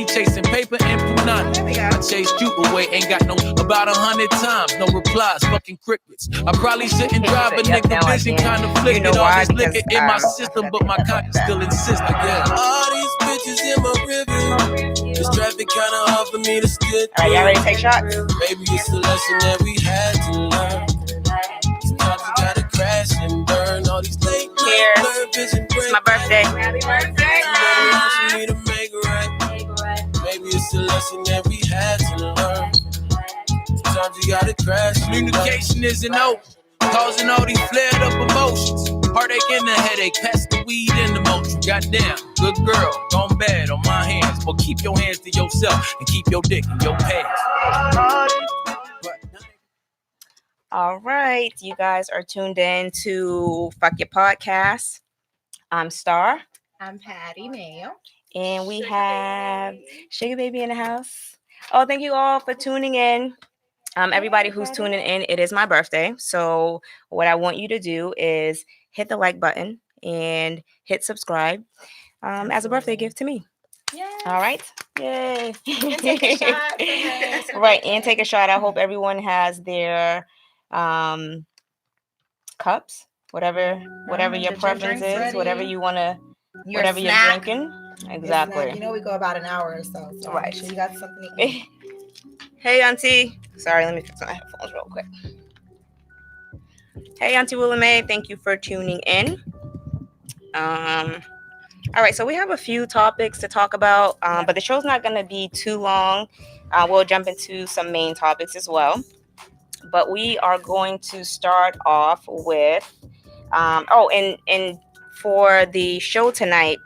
chasing paper and punani. I chased you away, ain't got no about 100 times, no replies, fucking crickets. I probably shouldn't drive a nigga vision, kind of flick it. All this liquor in my system, but my conscience still insists. All these bitches in my review. This traffic kinda hard for me to stick. All right, y'all ready to take shots? Maybe it's the lesson that we had to learn. Sometimes you gotta crash and burn all these late night vision. It's my birthday. Happy birthday. Maybe it's the lesson that we had to learn. Sometimes you gotta crash. Communication isn't open, causing all these flared up emotions. Heartache and the headache, pass the weed and the motion. Goddamn, good girl, gone bad on my hands. But keep your hands to yourself and keep your dick in your pants. All right, you guys are tuned in to Fuck Your Podcast. I'm Star. I'm Patty Mayo. And we have Sugar Baby in the house. Oh, thank you all for tuning in. Everybody who's tuning in, it is my birthday. So what I want you to do is hit the like button and hit subscribe as a birthday gift to me. Yay. All right. Yay. And take a shot. Right. And take a shot. I hope everyone has their cups, whatever your preference is, ready. Whatever you want to, whatever you're drinking. Exactly. You know, we go about an hour or so. Right. Sure you got something to eat. Hey, Auntie. Sorry, let me fix my headphones real quick. Hey, Auntie Willa Mae. Thank you for tuning in. All right, so we have a few topics to talk about, but the show's not going to be too long. We'll jump into some main topics as well. But we are going to start off with, and for the show tonight,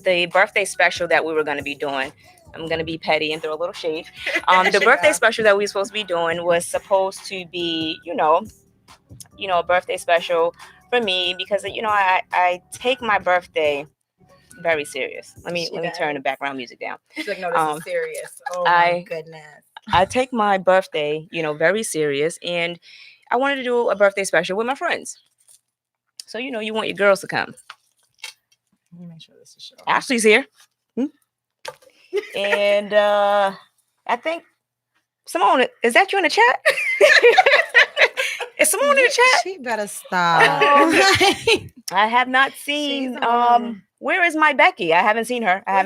the birthday special that we were going to be doing, I'm going to be petty and throw a little shade. The birthday special that we were supposed to be doing was supposed to be, a birthday special for me because, I take my birthday very serious. Let me turn the background music down. She's like, no, this is serious. Oh, my goodness. I take my birthday, very serious, and I wanted to do a birthday special with my friends. So, you want your girls to come. Let me make sure this is showing. Ashley's here. And I think Simone, is that you in the chat? Is Simone in the chat? She better stop. I have not seen. Where is my Becky? I haven't seen her. But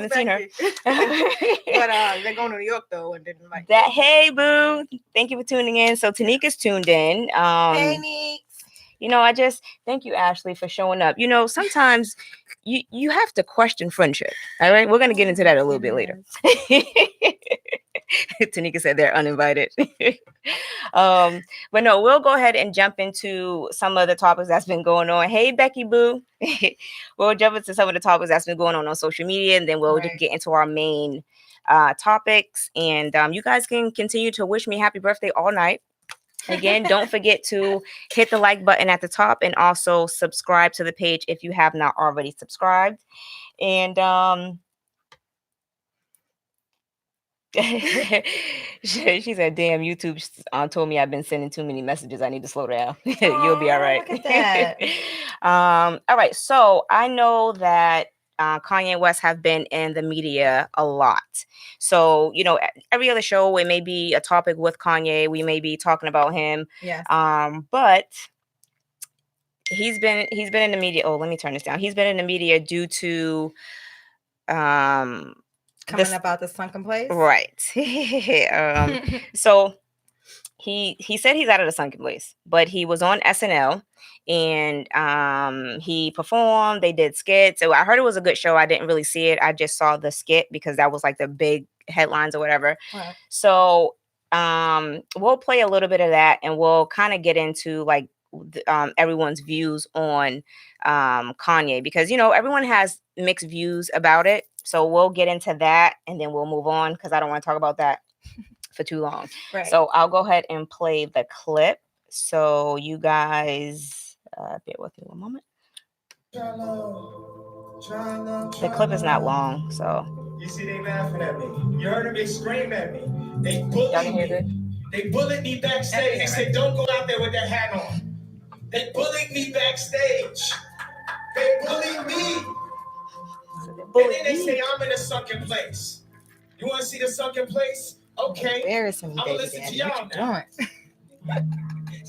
they're going to New York though, and didn't like that. Hey, boo! Thank you for tuning in. So Tanika's tuned in. Hey, Nick. I just thank you, Ashley, for showing up. Sometimes you have to question friendship. All right, we're gonna get into that a little bit later. Tanika said they're uninvited. But no, we'll go ahead and jump into some of the topics that's been going on. Hey, Becky Boo. We'll jump into some of the topics that's been going on social media, and then we'll just get into our main topics. And you guys can continue to wish me happy birthday all night. Again, don't forget to hit the like button at the top and also subscribe to the page if you have not already subscribed. And she said, damn, YouTube told me I've been sending too many messages. I need to slow down. You'll be all right. Look at that. All right. So I know that Kanye West have been in the media a lot. So, every other show, it may be a topic with Kanye. We may be talking about him. Yes. But he's been in the media. Oh, let me turn this down. He's been in the media due to coming about the sunken place. Right. So he said he's out of the sunken place, but he was on SNL and he performed. They did skits. So I heard it was a good show. I didn't really see it. I just saw the skit because that was like the big headlines or whatever. Right. So we'll play a little bit of that and we'll kind of get into like everyone's views on Kanye because everyone has mixed views about it. So we'll get into that and then we'll move on because I don't want to talk about that for too long. Right. So I'll go ahead and play the clip. So you guys, bear with me one moment. The clip is not long, so. You see, they laughing at me. You heard them, they scream at me. They bullied me. They bullied me backstage. They said, don't go out there with that hat on. They bullied me backstage. They bullied me. And then they say I'm in a sunken place. You want to see the sunken place? Okay. Embarrassing me, I'm gonna baby listen to daddy. y'all What you now. doing?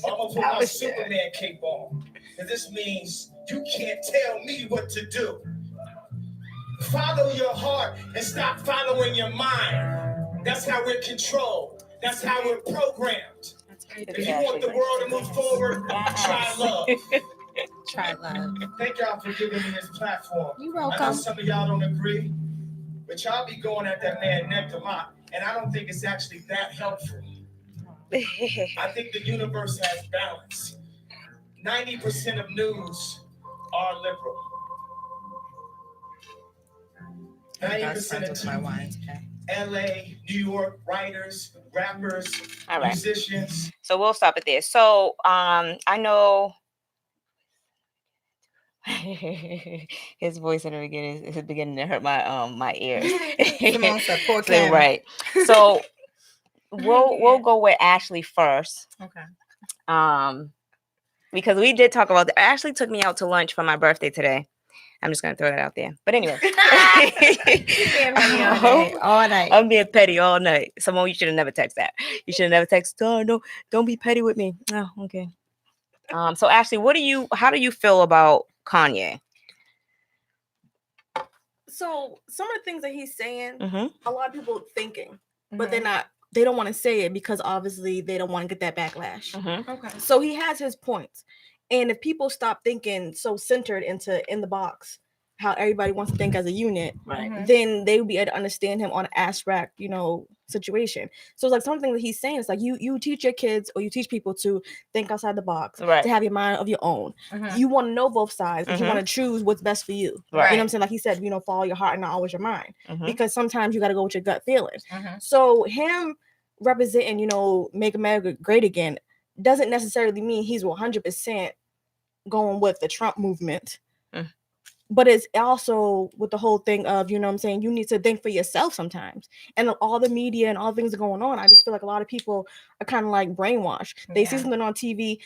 I'm gonna put my Superman cape on, and this means you can't tell me what to do. Follow your heart and stop following your mind. That's how we're controlled. That's how we're programmed. If you want the world to move forward, try love. Try love. Thank y'all for giving me this platform. You're I know welcome. some of y'all don't agree, but y'all be going at that man neck to mouth, and I don't think it's actually that helpful. I think the universe has balance. 90% of news are liberal. 90% of my wines. LA, New York, writers, rappers, All right. musicians. So we'll stop it there. So I know his voice in the beginning is beginning to hurt my ears. Simone said, "Poor So, Kim." right. So we'll go with Ashley first. Okay. Because we did talk about that. Ashley took me out to lunch for my birthday today. I'm just gonna throw that out there. But anyway, all night. I'm being petty all night. Simone, you should have never texted that. You should have never texted. Oh, no, don't be petty with me. Oh, okay. So Ashley, how do you feel about Kanye? So some of the things that he's saying, Mm-hmm. a lot of people thinking, but they don't want to say it because obviously they don't want to get that backlash. Mm-hmm. Okay. So he has his points. And if people stop thinking so centered in the box, how everybody wants to think as a unit, Right. then they would be able to understand him on an abstract, situation. So it's like something that he's saying. It's like you teach your kids or you teach people to think outside the box, Right. to have your mind of your own. You want to know both sides, but you want to choose what's best for you. Right. You know what I'm saying? Like he said, follow your heart and not always your mind. Mm-hmm. Because sometimes you got to go with your gut feeling. So him representing, Make America Great Again doesn't necessarily mean he's 100% going with the Trump movement. But it's also with the whole thing of, you need to think for yourself sometimes. And all the media and all the things are going on. I just feel like a lot of people are kind of like brainwashed. They see something on TV,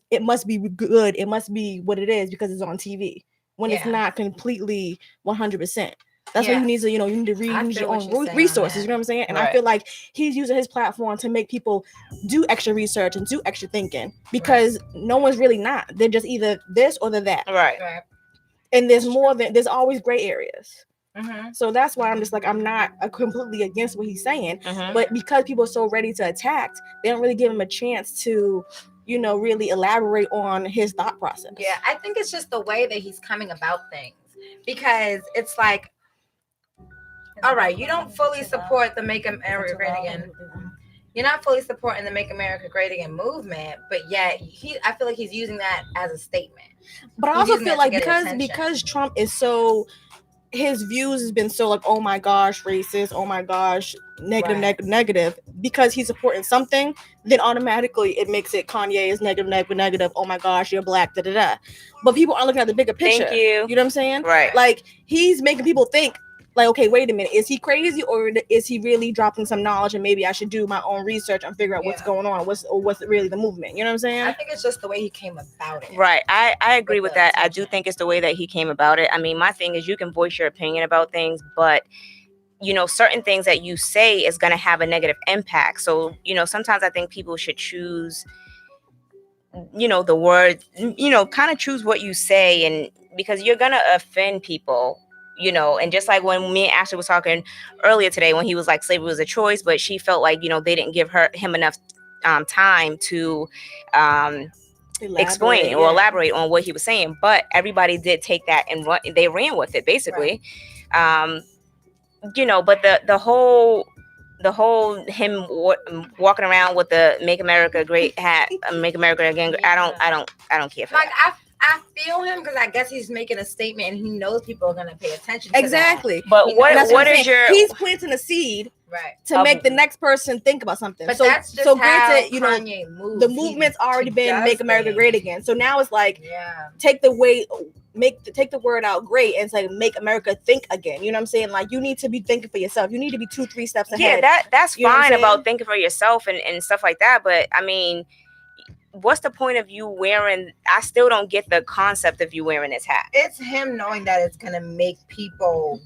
it must be good. It must be what it is because it's on TV. When it's not completely 100%. That's why you need to, you need to read, you need your own resources. You know what I'm saying? And I feel like he's using his platform to make people do extra research and do extra thinking because no one's really not. They're just either this or they're that. Right. And there's always gray areas. So that's why I'm just like, I'm not completely against what he's saying, but because people are so ready to attack, they don't really give him a chance to, really elaborate on his thought process. Yeah, I think it's just the way that he's coming about things because it's like, all right, you don't fully support the Make America Great Again. You're not fully supporting the Make America Great Again movement, but yet I feel like he's using that as a statement. But I also feel like because Trump is so, his views has been so like, oh my gosh, racist, oh my gosh, negative, because he's supporting something, then automatically it makes it Kanye is negative, oh my gosh, you're black, da-da-da. But people aren't looking at the bigger picture. Thank you. You know what I'm saying? Right. Like, he's making people think, like, okay, wait a minute, is he crazy or is he really dropping some knowledge and maybe I should do my own research and figure out what's going on, what's really the movement? You know what I'm saying? I think it's just the way he came about it. Right. I agree with that. I do think it's the way that he came about it. I mean, my thing is you can voice your opinion about things, but certain things that you say is going to have a negative impact. So, sometimes I think people should choose, the word, kind of choose what you say, and because you're going to offend people. And just like when me and Ashley was talking earlier today, when he was like slavery was a choice, but she felt like, they didn't give him enough time to explain or elaborate on what he was saying. But everybody did take that and they ran with it, basically. Right. But the whole him walking around with the Make America Great hat, Make America Again. I don't care for like that. I feel him because I guess he's making a statement and he knows people are gonna pay attention to exactly. That. But what is your? He's planting a seed to make the next person think about something. But that's just granted, Kanye moves. The movement's already been Make America Great Again. So now it's like take the word out great and it's like make America think again. You know what I'm saying? Like you need to be thinking for yourself. You need to be 2-3 steps ahead. Yeah, that's fine about thinking for yourself and stuff like that. But I mean, what's the point of you wearing? I still don't get the concept of you wearing this hat. It's him knowing that it's gonna make people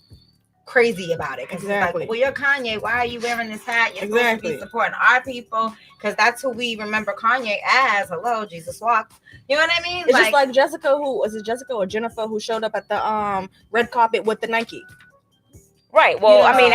crazy about it because Exactly. it's like, well, you're Kanye. Why are you wearing this hat? You're supposed to be supporting our people because that's who we remember Kanye as. Hello, Jesus walks. You know what I mean? It's just like Jessica, who was it, Jessica or Jennifer, who showed up at the red carpet with the Nike. Right. Well, You know, I mean,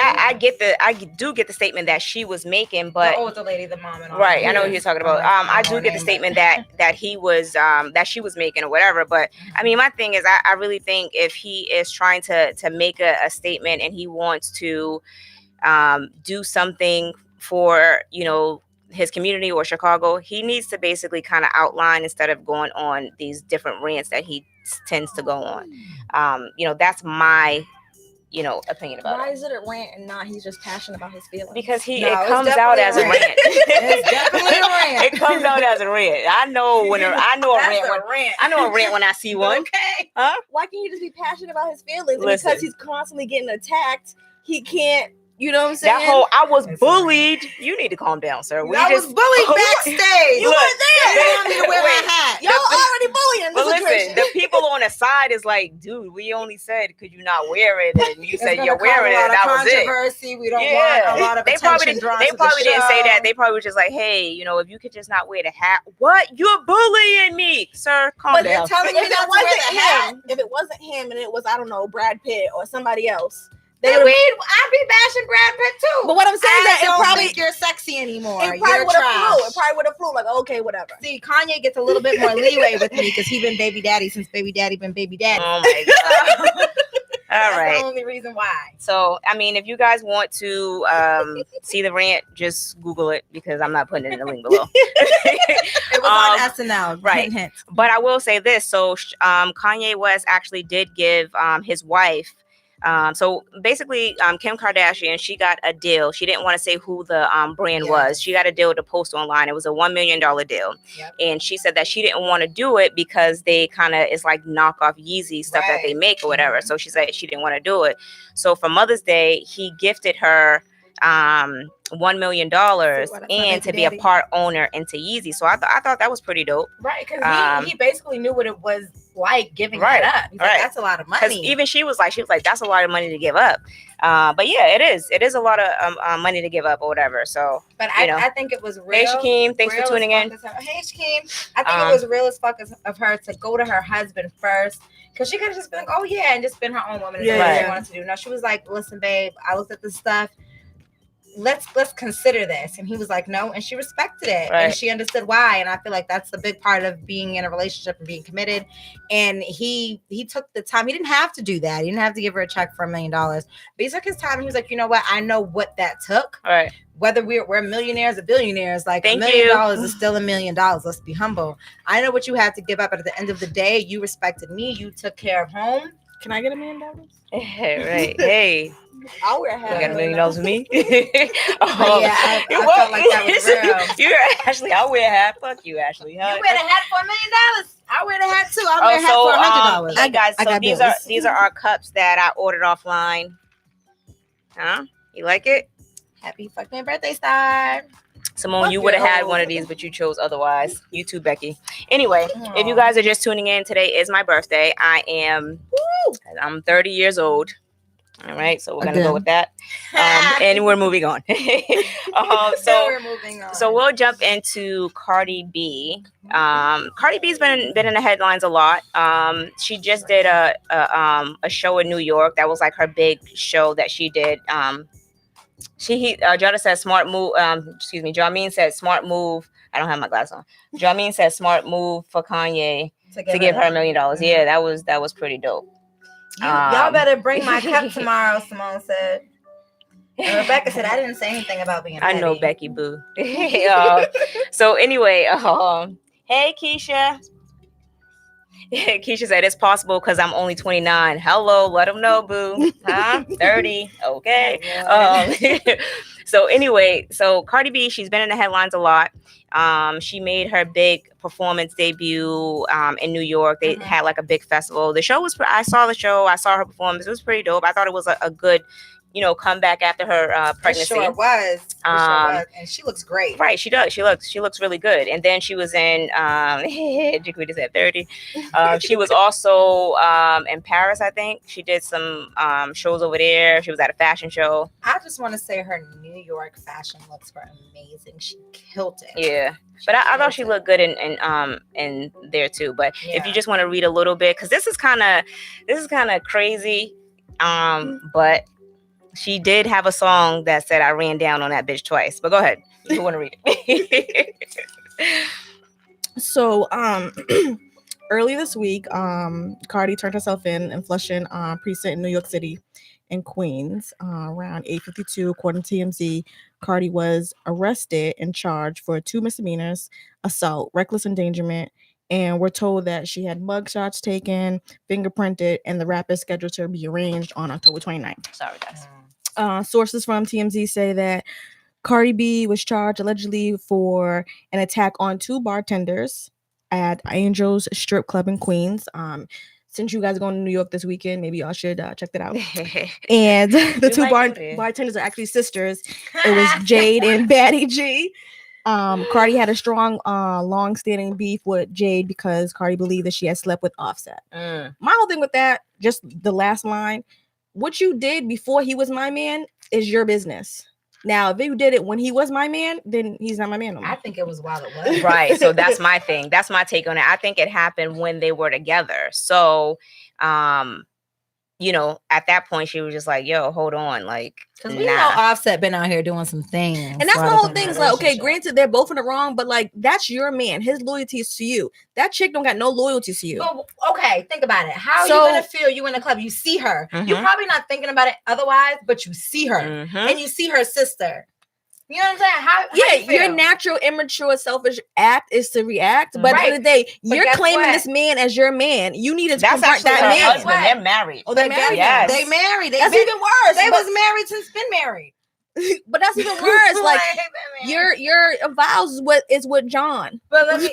I do get the statement that she was making, but the older lady, the mom, and all right. that. I know what you're talking about. I do get the statement that he was that she was making or whatever. But I mean, my thing is, I really think if he is trying to make a statement and he wants to do something for, you know, his community or Chicago, he needs to basically kind of outline instead of going on these different rants that he tends to go on. You know, that's my opinion about Why it. is it a rant and not he's just passionate about his feelings? Because it comes out as a rant. It's definitely a rant. It comes out as a rant. I know a rant. I know a rant when I see one. Okay. Huh? Why can't he just be passionate about his feelings? Listen. Because he's constantly getting attacked, he can't. You know what I'm saying? That whole I was bullied. You need to calm down, sir. I was bullied backstage. You weren't there. You want me to wear my hat. Y'all already bullying. But listen, the people on the side is like, dude, we only said, could you not wear it? And you said you're wearing it. That was it. Controversy. We don't want a lot of attention drawn to the show. They probably didn't say that. They probably were just like, hey, you know, if you could just not wear the hat. What? You're bullying me, sir. Calm down. You're telling me not to wear the hat. If it wasn't him and it was, I don't know, Brad Pitt or somebody else. I'd be bashing Brad Pitt too. But what I'm saying is that I don't think you're sexy anymore. It probably would have flew. Like, okay, whatever. See, Kanye gets a little bit more leeway with me because he's been baby daddy since baby daddy been baby daddy. Oh my god. All right. That's the only reason why. So, I mean, if you guys want to see the rant, just Google it because I'm not putting it in the link below. It was on SNL, right? Hint. But I will say this: so Kanye West actually did give his wife. So basically, Kim Kardashian, she got a deal. She didn't want to say who the brand was. She got a deal to post online. It was a $1 million deal. Yep. And she said that she didn't want to do it because they kind of, it's like knockoff Yeezy stuff that they make or whatever. So she said she didn't want to do it. So for Mother's Day, he gifted her $1 million and to be a part owner into Yeezy. So I thought that was pretty dope. Right, because he basically knew what it was like giving that up. He's like, that's a lot of money. Even she was like, that's a lot of money to give up. But yeah, it is a lot of money to give up or whatever. So, but I think it was real. Hey Shakeem, thanks for tuning in. Hey Shakeem, I think it was real as fuck of her to go to her husband first. Because she could have just been like, oh yeah, and just been her own woman and what she wanted to do. No, she was like, listen, babe, I looked at this stuff. Let's consider this. And he was like, no, and she respected it. And she understood why. And I feel like that's a big part of being in a relationship and being committed. And he took the time. He didn't have to do that. He didn't have to give her a check for $1 million. But he took his time. He was like, you know what? I know what that took. Right. Whether we're millionaires or billionaires, like $1 million is still $1 million. Let's be humble. I know what you had to give up. But at the end of the day, you respected me. You took care of home. Can I get $1 million? Right. Hey. I'll wear a hat. You got $1 million with me? I felt like that was real. You're Ashley. I'll wear a hat. Fuck you, Ashley. Huh? You wear a hat for $1 million. I wear the hat too. I wear a hat for $100. Hey guys, so these are our cups that I ordered offline. Huh? You like it? Happy fucking birthday, Star. Simone, you would have had one of these, but you chose otherwise. You too, Becky. Anyway, if you guys are just tuning in, today is my birthday. I'm 30 years old. All right, so we're gonna go with that, and we're moving on. So we'll jump into Cardi B. Cardi B's been in the headlines a lot. She just did a show in New York that was like her big show that she did. Jada said smart move. Jameen said smart move. I don't have my glasses on. Jameen said smart move for Kanye to give her $1 million. Yeah, that was pretty dope. Y'all better bring my cup tomorrow, Simone said. And Rebecca said, I didn't say anything about being I know, Becky Boo. So anyway, hey, Keisha. Keisha said, it's possible because I'm only 29. Hello, let them know, boo. Huh? 30. Okay. So anyway, Cardi B, she's been in the headlines a lot. She made her big performance debut in New York. They had like a big festival. The show was, I saw the show. I saw her performance. It was pretty dope. I thought it was a good come back after her pregnancy. It sure was. And she looks great. Right, she does. She looks really good. And then she was in Jaquita's at 30. She was also in Paris, I think. She did some shows over there. She was at a fashion show. I just want to say her New York fashion looks were amazing. She killed it. Yeah. But I thought she looked good in there too. But if you just want to read a little bit, because this is kind of crazy. But she did have a song that said I ran down on that bitch twice. But go ahead. You want to read it? So early this week, Cardi turned herself in Flushing precinct in New York City in Queens around 8:52. According to TMZ, Cardi was arrested and charged for 2 misdemeanors, assault, reckless endangerment, and we're told that she had mugshots taken, fingerprinted, and the rap is scheduled to be arraigned on October 29th. Sorry, guys. Sources from TMZ say that Cardi B was charged allegedly for an attack on 2 bartenders at Angel's Strip Club in Queens. Since you guys are going to New York this weekend, maybe y'all should check that out. And the 2 bartenders are actually sisters. It was Jade and Batty G. Cardi had a strong, long-standing beef with Jade because Cardi believed that she had slept with Offset. My whole thing with that, just the last line, what you did before he was my man is your business. Now, if you did it when he was my man, then he's not my man no more. I think it was while it was. Right. So that's my thing. That's my take on it. I think it happened when they were together. So, at that point, she was just like, yo, hold on. Like, because we know Offset been out here doing some things. And that's my whole thing. Is like, okay, granted, they're both in the wrong, but like, that's your man. His loyalty is to you. That chick don't got no loyalty to you. But, okay, think about it. How are you going to feel you in the club? You see her. You're probably not thinking about it otherwise, but you see her. And you see her sister. You know what I'm saying? How your natural, immature, selfish act is to react. But at the end of the day, you're claiming this man as your man. You need to confront that man. Husband. They're married. Oh, they're married? Yes. They married. That's even worse. They was married since been married. But that's even worse. Like your vows is with John. But let me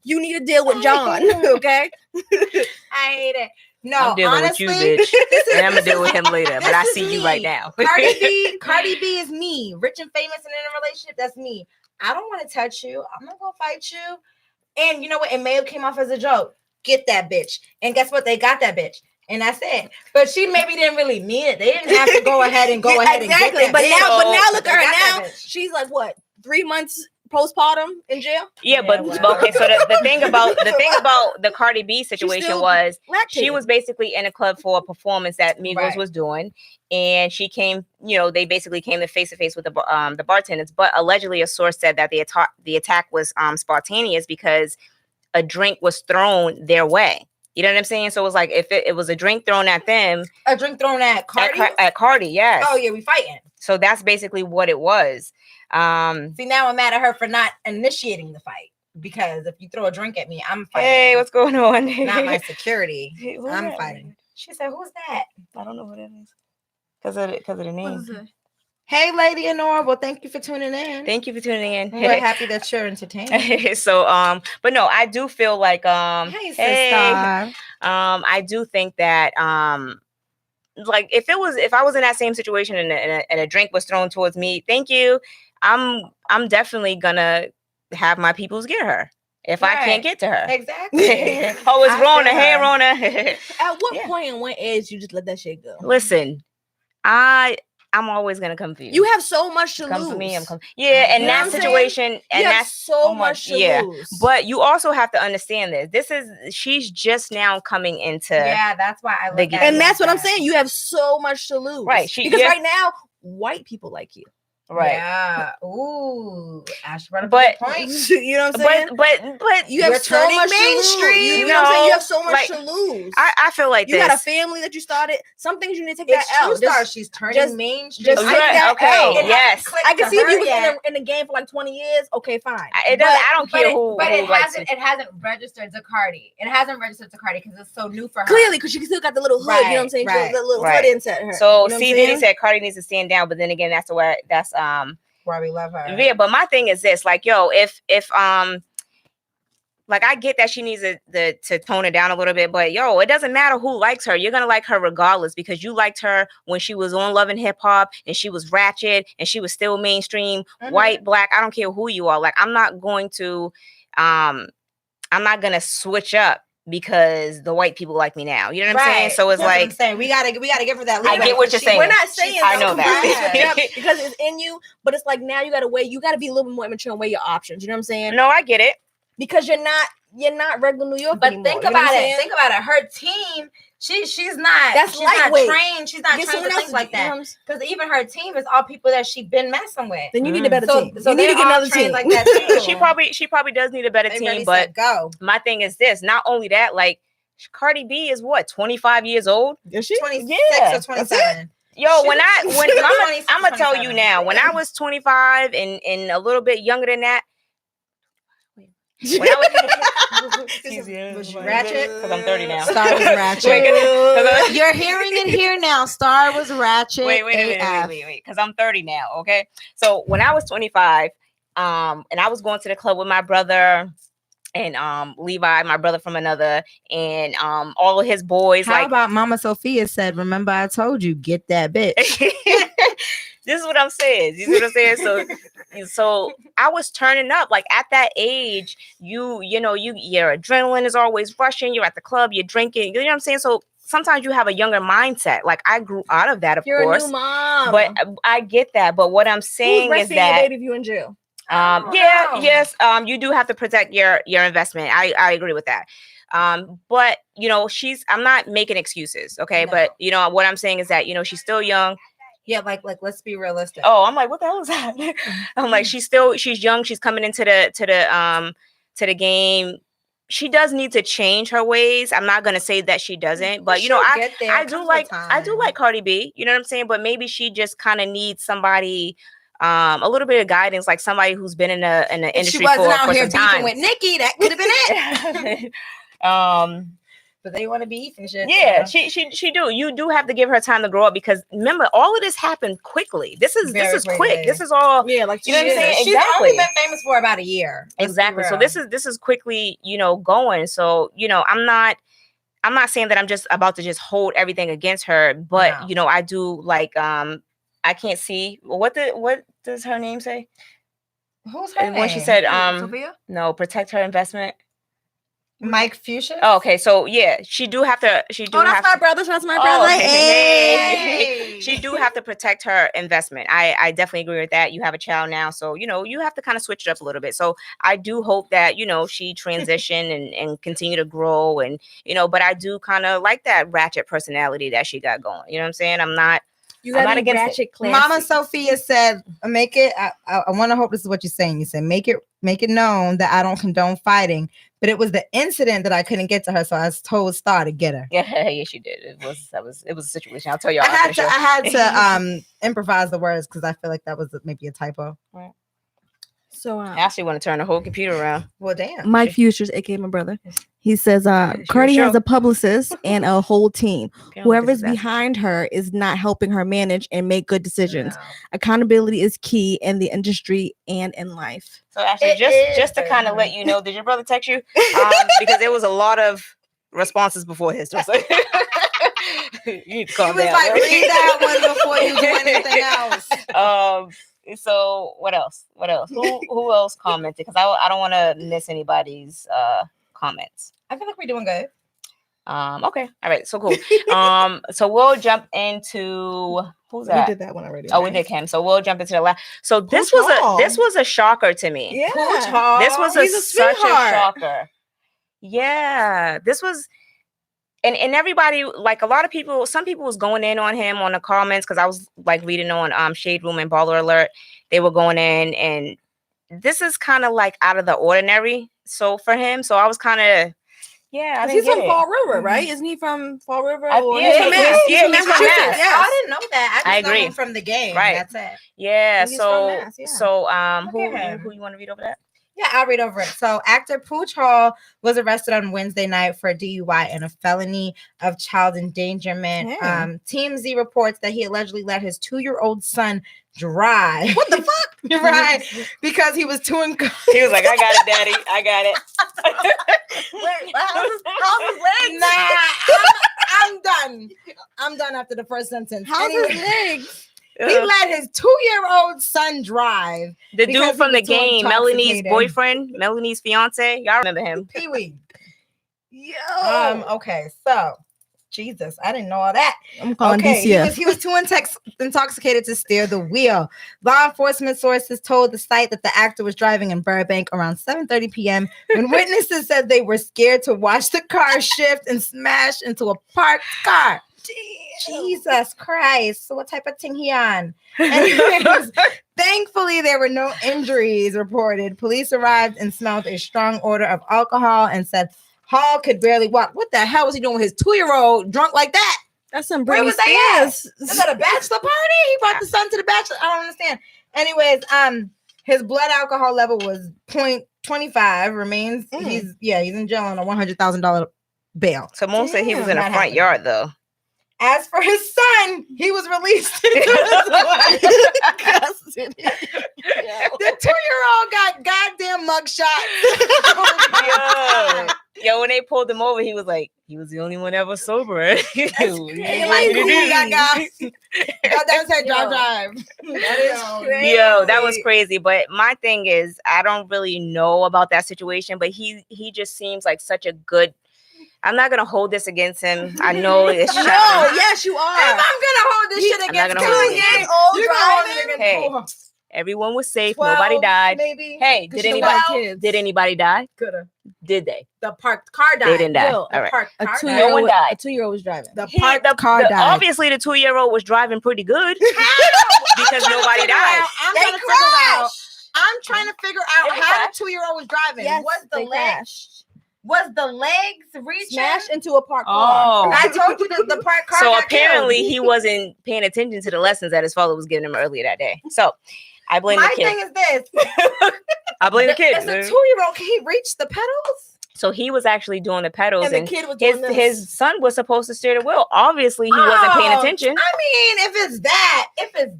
you need to deal with John. Okay. I hate it. No, I'm dealing honestly, with you, bitch. And I'm gonna deal with him later. But I see you right now. Cardi B is me. Rich and famous and in a relationship. That's me. I don't want to touch you. I'm not gonna fight you. And you know what? It may have came off as a joke. Get that bitch. And guess what? They got that bitch. And that's it. But she maybe didn't really mean it. They didn't have to go ahead and get that. But now look at her now. She's like what? 3 months postpartum in jail. Yeah, but okay. So the thing about the Cardi B situation was she was basically in a club for a performance that Migos was doing, and she came. They basically came face to face with the bartenders. But allegedly, a source said that the attack was spontaneous because a drink was thrown their way. You know what I'm saying? So it was like if it was a drink thrown at them, a drink thrown at Cardi. At Cardi, yes. Oh yeah, we fighting. So that's basically what it was. See, now I'm mad at her for not initiating the fight, because if you throw a drink at me, I'm fighting. Hey, what's going on? Not my security. I'm fighting. She said, "Who's that?" I don't know who that is. Because of the name. Hey, Lady Honora. Well, thank you for tuning in. Thank you for tuning in. We're happy that you're entertained. So, but no, I do feel like, hey, sister. I do think that, like if I was in that same situation and a drink was thrown towards me, thank you. I'm definitely gonna have my peoples get her if I can't get to her. Exactly. Oh, it's Rona. Hey, Rona. At what point and what age you just let that shit go? Listen, I'm always gonna come for you. You have so much to come lose. For me, I'm coming. Yeah, and that situation, and that's so much to lose. But you also have to understand this. She's just now coming into. Yeah, that's why I look at and that's what I'm saying. You have so much to lose, right? Because right now, white people like you. Right. Yeah. Ooh. Ash brought up a point. You know what I'm saying? But you have so much mainstream. You know what I'm saying? You have so much to lose. I feel like you got a family that you started. Some things you need to take that out. She's turning mainstream. Just take that out. Yes. I can see if you was in the game for like 20 years. Okay, fine. It doesn't. I don't care who. But it hasn't registered to Cardi. It hasn't registered to Cardi because it's so new for her. Clearly, because she still got the little hood. You know what I'm saying? Right. The little hood inside her. So see, Diddy said Cardi needs to stand down, but then again, that's why we love her. Yeah, but my thing is this: like, yo, if Like, I get that she needs to tone it down a little bit, but yo, it doesn't matter who likes her. You're gonna like her regardless because you liked her when she was on Love and Hip Hop and she was ratchet and she was still mainstream, white, black. I don't care who you are. Like, I'm not going to switch up because the white people like me now. You know what I'm saying? So it's That's like, what I'm saying. We gotta give her that. I get what you're saying. We're not saying I know that because it's in you, but it's like now you gotta weigh. You gotta be a little bit more immature and weigh your options. You know what I'm saying? No, I get it. Because you're not regular New York But anymore. think about it. Think about it. Her team, she's not. That's she's not lightweight. trained. She's not trained to think like that. Because even her team is all people that she's been messing with. Then you need a better team. So you need to get another team like that too. She probably does need a better team. But go. My thing is this. Not only that, like Cardi B is what, 25 years old? Is she? 26 or 27. Yo, I'm gonna tell you now. When I was 25 and a little bit younger than that. When I was you ratchet? Because I'm 30 now. Star was ratchet. You're hearing it here now. Star was ratchet. Wait. Because I'm 30 now. Okay. So when I was 25, and I was going to the club with my brother and Levi, my brother from another, and all of his boys. How about Mama Sophia said, "Remember I told you, get that bitch." This is what I'm saying. You see what I'm saying? So I was turning up. Like at that age, your adrenaline is always rushing. You're at the club, you're drinking. You know what I'm saying? So sometimes you have a younger mindset. Like I grew out of that, of You're course. A new mom. But I get that. But what I'm saying is that your baby if you in jail. Yes. You do have to protect your investment. I agree with that. But I'm not making excuses. Okay. No. But what I'm saying is that, she's still young. Yeah, like let's be realistic. Oh, I'm like, what the hell is that? I'm like, she's young. She's coming into the game. She does need to change her ways. I'm not gonna say that she doesn't, but I do like Cardi B. You know what I'm saying? But maybe she just kind of needs somebody, a little bit of guidance, like somebody who's been in the industry for some time. She wasn't out here beefing with Nicki. That could have been it. But they want to beef and shit. Yeah, so. she do. You do have to give her time to grow up because remember, all of this happened quickly. This is quick. This is all. Yeah, like you know what I'm saying. She's only been famous for about a year. Exactly. So this is quickly, going. So I'm not saying that I'm just about to just hold everything against her, but I do like I can't see what does her name say? Who's her name? When she said Sophia? No, protect her investment. Mike Fuchsia. Oh, okay, so yeah, she do have to. That's my brother. That's my brother. Hey. She do have to protect her investment. I definitely agree with that. You have a child now, so you have to kind of switch it up a little bit. So I do hope that she transition and continue to grow and but I do kind of like that ratchet personality that she got going. You know what I'm saying? I'm not against it. Mama Sophia said, "Make it." I want to hope this is what you're saying. You said, "Make it known that I don't condone fighting." But it was the incident that I couldn't get to her, so I told Star to get her. Yeah, yes, you did. It was a situation. I'll tell you. I had to improvise the words because I feel like that was maybe a typo. Right. So I actually want to turn the whole computer around. Well, damn. Mike Futures, aka my brother, he says Cardi has a publicist and a whole team. Whoever's behind her is not helping her manage and make good decisions. No. Accountability is key in the industry and in life. So actually, just to kind of let you know, did your brother text you? Because there was a lot of responses before his. You need to calm down. He was like, read that one before you do anything else. So what else? Who else commented? Because I don't want to miss anybody's comments. I feel like we're doing good. Okay. All right. So cool. So we'll jump into who's that? We did that one already. Oh, we did Kim. So we'll jump into the last. So this was a shocker to me. Yeah. This was such a shocker. Yeah. This was. And everybody, like a lot of people, some people was going in on him on the comments because I was like reading on Shade Room and Baller Alert. They were going in, and this is kind of like out of the ordinary. So for him, so I was kind of, he's from Fall River, right? Isn't he from Fall River? He's from Mass. Yeah, he's from Mass. I didn't know that. I agree. Him from the game. Right. That's it. Yeah. He's So Mass, who you want to read over that? Yeah, I'll read over it. So actor Pooch was arrested on Wednesday night for DUI and a felony of child endangerment. TMZ reports that he allegedly let his 2-year-old son drive. What the fuck? Right, because he was too He was like, I got it, daddy. I got it. Wait, how's his legs? Nah, I'm done. I'm done after the first sentence. How's Anyway, his legs? he let his 2-year-old son drive. The because dude from he the was too game, Melanie's intoxicated. boyfriend, Melanie's fiance. Y'all remember him? Pee-wee. Yo. Okay, so Jesus, I didn't know all that. I'm calling Okay, DCF. he was too intoxicated to steer the wheel. Law enforcement sources told the site that the actor was driving in Burbank around 7:30 p.m. when witnesses said they were scared to watch the car shift and smash into a parked car. Jesus Christ. So what type of thing he on? Anyways, thankfully, there were no injuries reported. Police arrived and smelled a strong odor of alcohol and said Hall could barely walk. What the hell was he doing with his 2-year-old drunk like that? That's some Where Britney was they at? Spears. Is that a bachelor party? He brought the son to the bachelor. I don't understand. Anyways, his blood alcohol level was 0.25. Remains. He's in jail on a $100,000 bail. So Mo said he was in a Not front happening. yard though. As for his son, he was released into custody. The 2-year-old got goddamn mugshots. Yo, when they pulled him over, he was like, he was the only one ever sober. He like, cool, got that said drive. That is crazy. Yo, that was crazy. But my thing is, I don't really know about that situation, but he just seems like such a good. I'm not gonna hold this against him. I know it's No, yes, you If are. I'm gonna hold this shit I'm not against gonna hold 2 it. years old you're gonna hold it driving? against Hey, 4. everyone was safe. 12, Nobody died. Maybe. Hey, did anybody? Did anybody die? Coulda. Did they? The parked car died. They didn't die. Yo, All right. Parked A car died. 2-year-old, No one died. A 2-year-old was driving. The He- parked car died. Obviously, the 2-year-old was driving pretty good because nobody died. I'm trying to figure out They how crashed. the 2-year-old was driving. Yes, was the they leg? crashed. Was the legs reaching? Smashed into a parked car. Oh. I told you the parked car. So got apparently killed. he wasn't paying attention to the lessons that his father was giving him earlier that day. So I blame My the kid. thing is this: I blame the kid. As a 2-year-old, can he reach the pedals? So he was actually doing the pedals, And the and kid was doing this. his son was supposed to steer the wheel. Obviously, he wasn't paying Oh, attention. I mean, if it's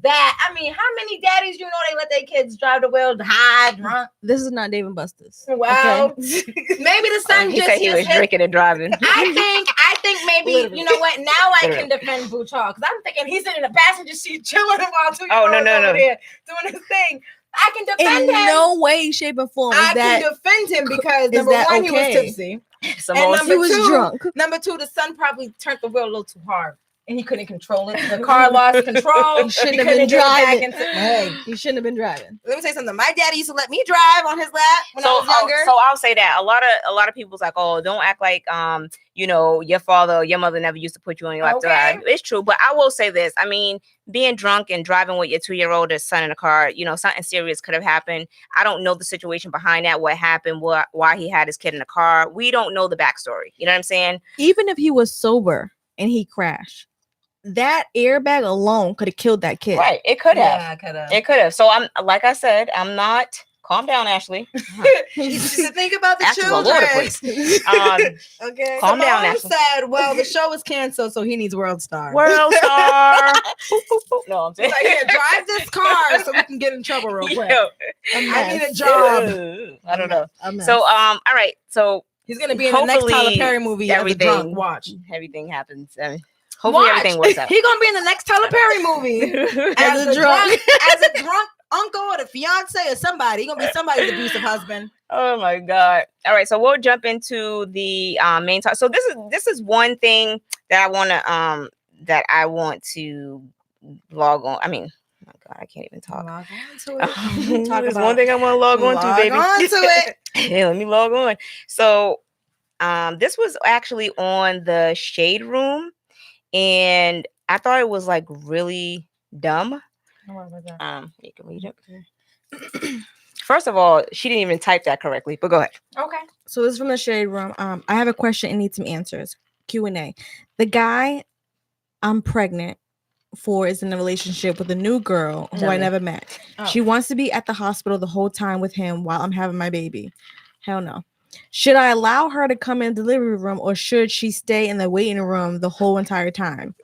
that, I mean, how many daddies you know they let their kids drive the wheel high, drunk? This is not Dave and Buster's. Well, Okay? maybe the son He just said he was hit- drinking and driving. I think maybe Literally. you know what? Now I can Literally. defend Pooch because I'm thinking he's sitting in the passenger seat chilling while 2 Oh, no, over no. there doing his thing. I can defend In him. no way, shape, or form is I that can defend him because is number that one, he was okay? tipsy. Some And more- number he was two, drunk. Number two, the son probably turned the wheel a little too hard. And he couldn't control it. The car lost control. He shouldn't have couldn't been get it back driving. into- Hey, He shouldn't have been driving. let me say something. My daddy used to let me drive on his lap when I was younger. So I'll say that a lot of people's like, oh, don't act like your father or your mother never used to put you on your lap to Okay. drive. It's true, but I will say this. I mean, being drunk and driving with your 2-year-old son in a car, something serious could have happened. I don't know the situation behind that, what happened, why he had his kid in the car. We don't know the backstory. You know what I'm saying? Even if he was sober and he crashed, that airbag alone could have killed that kid. Right. It could have. I could have. It could have. So like I said, I'm not. Calm down, Ashley. You should think about the Ashley's all children. over the place. Okay. Calm down, Simone Ashley. said, well, the show was canceled, so he needs World Star. World star. No, I'm saying. Like, here, drive this car so we can get in trouble real quick. Yo, I need a job. I don't know. A mess. So all right. So He's gonna be in the next Hopefully Tyler Perry movie. As a everything- drunk. Watch. everything happens. I mean, hopefully everything works out. He's gonna be in the next Tyler Perry movie as a drunk, uncle or the fiance or somebody. He's gonna be somebody's abusive husband. Oh my god! All right, so we'll jump into the main talk. So this is one thing that I want to log on. I mean, oh my god, I can't even talk. Log on to it. There's one thing I want to log on to, baby. On to it. Yeah, let me log on. So this was actually on the Shade Room, and I thought it was like really dumb. You can read it. First of all, she didn't even type that correctly, but go ahead. Okay. So this is from the Shade Room. I have a question and need some answers. Q&A. The guy I'm pregnant for is in a relationship with a new girl who I Dummy. never met. Oh. She wants to be at the hospital the whole time with him while I'm having my baby. Hell no. Should I allow her to come in the delivery room or should she stay in the waiting room the whole entire time?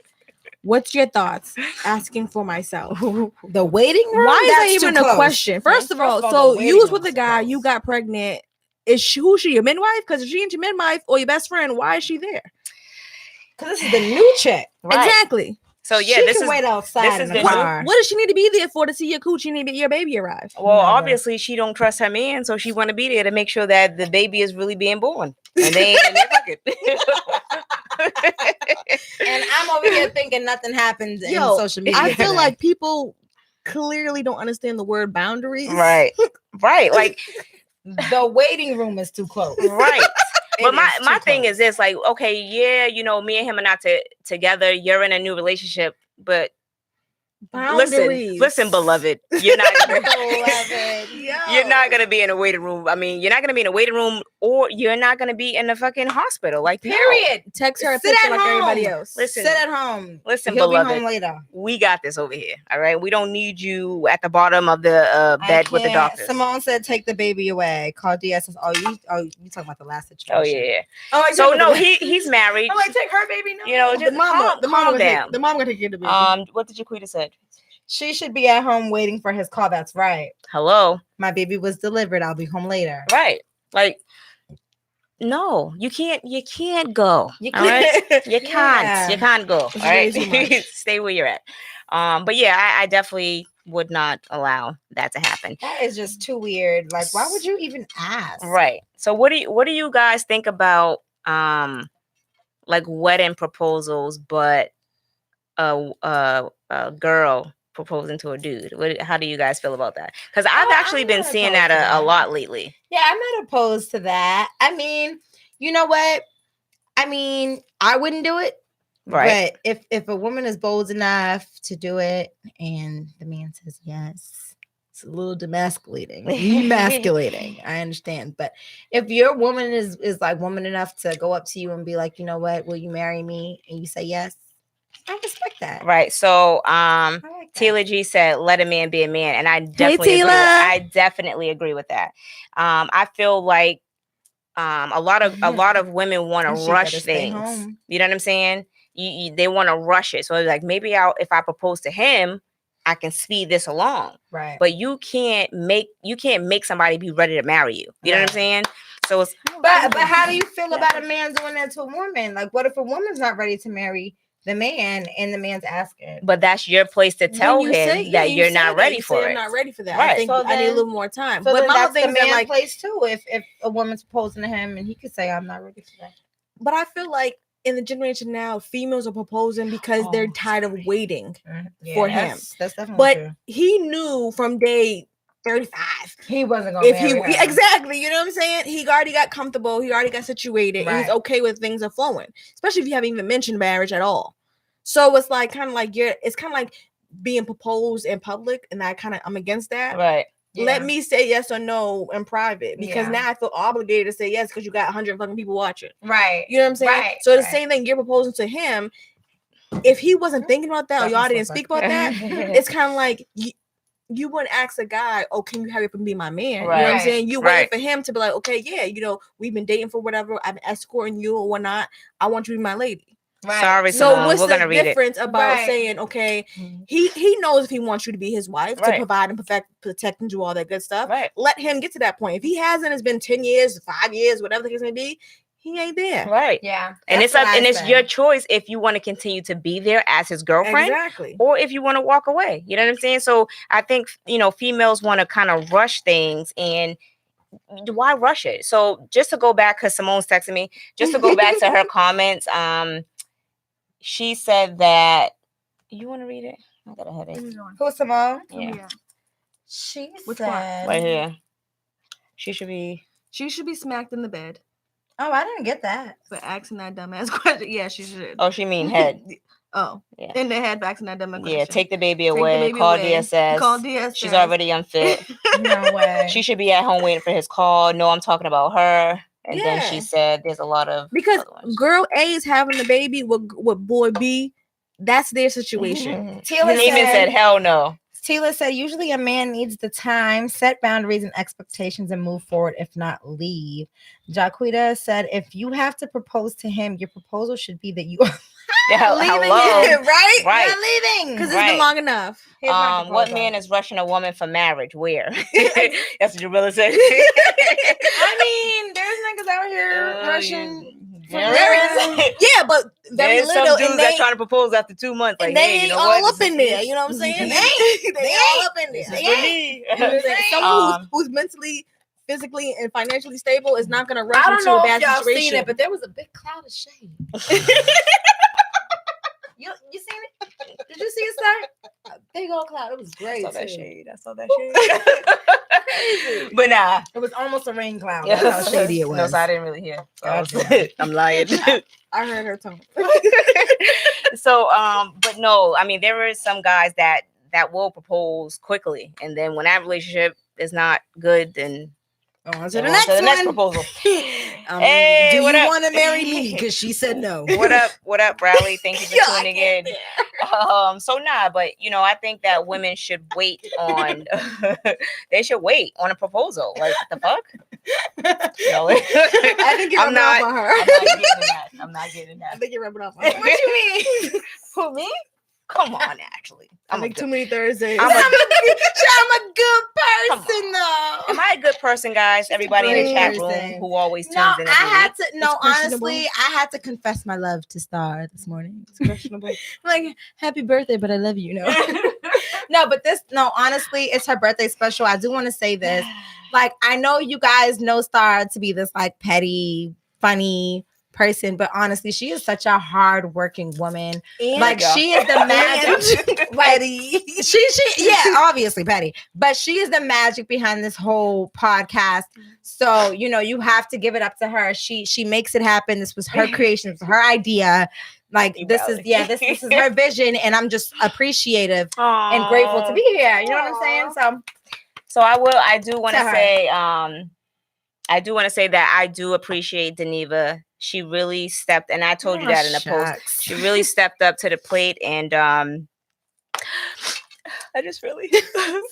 What's your thoughts? Asking for myself. The waiting room. Why is that That's too even a close. question? First of all, the so waiting you was room with a is guy, close. you got pregnant. Who's she, your midwife? Because if she ain't your midwife or your best friend, why is she there? Because this is the new chick. Right. Exactly. So yeah, she this can is wait outside in the the car. What does she need to be there for to see your coochie and your baby arrive? well, Never. obviously she don't trust her man, so she want to be there to make sure that the baby is really being born, and they ain't in their pocket. And I'm over here thinking nothing happens in Yo, social media. I feel today. like people clearly don't understand the word boundaries. Right. Like the waiting room is too close. right. But It my is too thing close. is this, like, okay, yeah, you know, me and him are not together. You're in a new relationship, but Boundaries. listen, beloved, you're not gonna, Beloved. you're not gonna be in a waiting room. I mean, you're not gonna be in a waiting room, or you're not gonna be in the fucking hospital. Like, no. Period. Text her a Sit picture at like home. everybody else. Listen, Sit at home. listen, He'll beloved. be home later. We got this over here. All right, we don't need you at the bottom of the bed with the doctor. Simone said, "Take the baby away." Call DS. You talking about the last situation? Oh yeah. Oh, like, So no, he's married. I'm like, take her baby now. You know, just calm down. The mom gonna take care of the baby. What did Jaquita said? She should be at home waiting for his call. That's right. Hello. My baby was delivered. I'll be home later. Right. Like, no, you can't go. You All right? can't. You can't. You can't go. All It's right. way too much. Stay where you're at. But yeah, I definitely would not allow that to happen. That is just too weird. Like, why would you even ask? Right. So what do you guys think about like wedding proposals, but a girl proposing to a dude? How do you guys feel about that? Because I've actually I'm been not seeing opposed that to a lot lately. Yeah, I'm not opposed to that. I mean, you know what? I mean, I wouldn't do it. Right. But if a woman is bold enough to do it and the man says yes, it's a little emasculating. I understand. But if your woman is like woman enough to go up to you and be like, you know what, will you marry me? And you say yes, I respect that. Right. So I like that. Tila G said, let a man be a man. And I definitely agree with that. I feel like a lot of women want to rush things. You know what I'm saying? They want to rush it. So like, maybe if I propose to him, I can speed this along. Right. But you can't make somebody be ready to marry you. You know what I'm saying? So it's but how do you feel about a man doing that to a woman? Like, what if a woman's not ready to marry the man and the man's asking? But that's your place to tell him that you're not ready for it. I'm not ready for that. Right. I think So I need a then- little more time. So But then my whole that's thing the is that, man's like, place too. If a woman's proposing to him and he could say, I'm not ready for that. but I feel like in the generation now, females are proposing because they're tired of waiting for him. That's definitely But true. he knew from day 35 He wasn't gonna if he marry her. exactly, you know what I'm saying? He already got comfortable, he already got situated, and he's Right. okay with things are flowing, especially if you haven't even mentioned marriage at all. So it's like kind of like being proposed in public, and I'm against that. Right. Let me say yes or no in private, because now I feel obligated to say yes because you got 100 fucking people watching. Right. You know what I'm saying? Right, So the right. same thing, you're proposing to him. If he wasn't thinking about that, or y'all didn't speak about that, it's kind of like you wouldn't ask a guy, "Oh, can you hurry up and be my man?" You know what I'm Right, saying? You waiting for him to be like, "Okay, yeah, you know, we've been dating for whatever. I've been escorting you or whatnot. I want you to be my lady." Right. Sorry, So Simone, what's we're the gonna read it. difference about Right. saying, okay, he knows if he wants you to be his wife, to Right. provide and protect and do all that good stuff. Right. Let him get to that point. If he hasn't, it's been 10 years, 5 years, whatever the case may be, he ain't there. Right. Yeah. And That's it's what I it's say. your choice if you want to continue to be there as his girlfriend, Exactly. or if you want to walk away. You know what I'm saying? So I think, females want to kind of rush things, and why rush it? So just to go back, because Simone's texting me, just to go back to her comments, she said that, you want to read it? I got a headache. Who's Simone? Yeah. She Which said, Right here. She should be smacked in the bed oh, I didn't get that. for asking that dumbass question. Yeah, she should. Oh, she mean head. Oh, Yeah. in the head, for asking that dumbass question. Yeah, take the baby Take the away. baby Call away. DSS. Call DSS. She's already unfit. No way. She should be at home waiting for his call. No, I'm talking about her. And then she Yeah. said there's a lot of Because other ones. girl A is having the baby with boy B. That's their situation. Tila Neiman said, hell no. Tila said, usually a man needs the time, set boundaries and expectations, and move forward. If not, leave. Jaquita said, if you have to propose to him, your proposal should be that you Hello. right? Right. You're leaving. Because it's Right. been long enough. Here's my What proposal. man is rushing a woman for marriage? Where? That's what you really said. I mean, there's niggas out here rushing. Yeah, but very There's some little, dudes and that they, trying to propose after 2 months. Like, and they hey, you ain't know all what? up in there. You know what I'm saying? They all up in there. This is for me. You know what I'm saying? Someone who's mentally, physically, and financially stable is not gonna rush I don't into know a if bad y'all situation. seen it, but there was a big cloud of shade. You seen it? Did you see it, sir? A big old cloud. It was I great. saw that too. shade. I saw that shade. But nah. It was almost a rain cloud. That's how shady it was. No, so I didn't really hear. So Gotcha. I'm lying. I heard her tone. So, but no, I mean, there are some guys that will propose quickly, and then when that relationship is not good, then On to they're the on next to the next one. proposal. Hey, Do what you up? want to marry me? Because she said no. What up? What up, Bradley? Thank you for Yo, I tuning can't in. So nah, but I think that women should wait on. They should wait on a proposal. Like what the fuck? No, I think you're I'm rubbing off not. on her. I'm not getting that. I'm not getting I that. think you're rubbing off on her. What you mean? Who me? Come on, actually. I think too many Thursdays. I'm I'm a good Come person, though. Am I a good person, guys? Everybody in the great chat room person. who always tunes No, in I every had week. to. No, It's questionable. honestly, I had to confess my love to Star this morning. It's questionable. Like, happy birthday, but I love you. No, but honestly, it's her birthday special. I do want to say this. Like, I know you guys know Star to be this like petty, funny person, but honestly, she is such a hard-working woman. And Like, she is the magic. petty. She, yeah, obviously petty, but she is the magic behind this whole podcast. So, you have to give it up to her. She makes it happen. This was her creation. It was her idea. Like, this is her vision, and I'm just appreciative and grateful to be here. You know what I'm saying? So I do want to To her. say, I do want to say that I do appreciate Deneva. She really stepped, and I told you that in the post. She really stepped up to the plate, and I just really,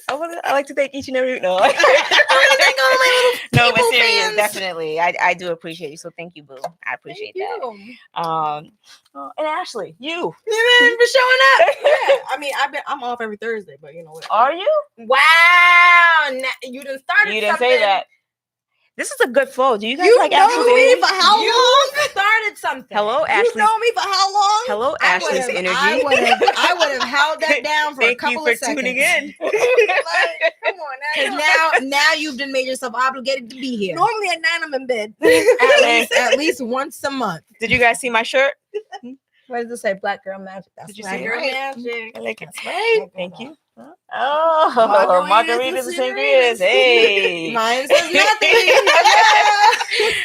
I like to thank each and every no. I want to thank all my little No, but people serious, fans. definitely. I do appreciate you. So thank you, Boo. I appreciate that. And Ashley, you for showing up. Yeah, I mean, I'm off every Thursday, but you know what? are you? Wow, you done started. You didn't something. say that. This is a good flow. Do you guys You like know Ashley's me energy? for how You long? started something. Hello, You Ashley. know me for how long? Hello, Ashley's energy. I would have held that down for a Thank you couple for of seconds. tuning in. Like, come on now. Because now you've done made yourself obligated to be here. Normally at 9 I'm in bed. At least once a month. Did you guys see my shirt? What does it say? Black girl magic. That's Did you right. see it? Girl Right. magic. I like it. Right. Thank you. Oh, margaritas and sangrias. Hey. Mine says nothing.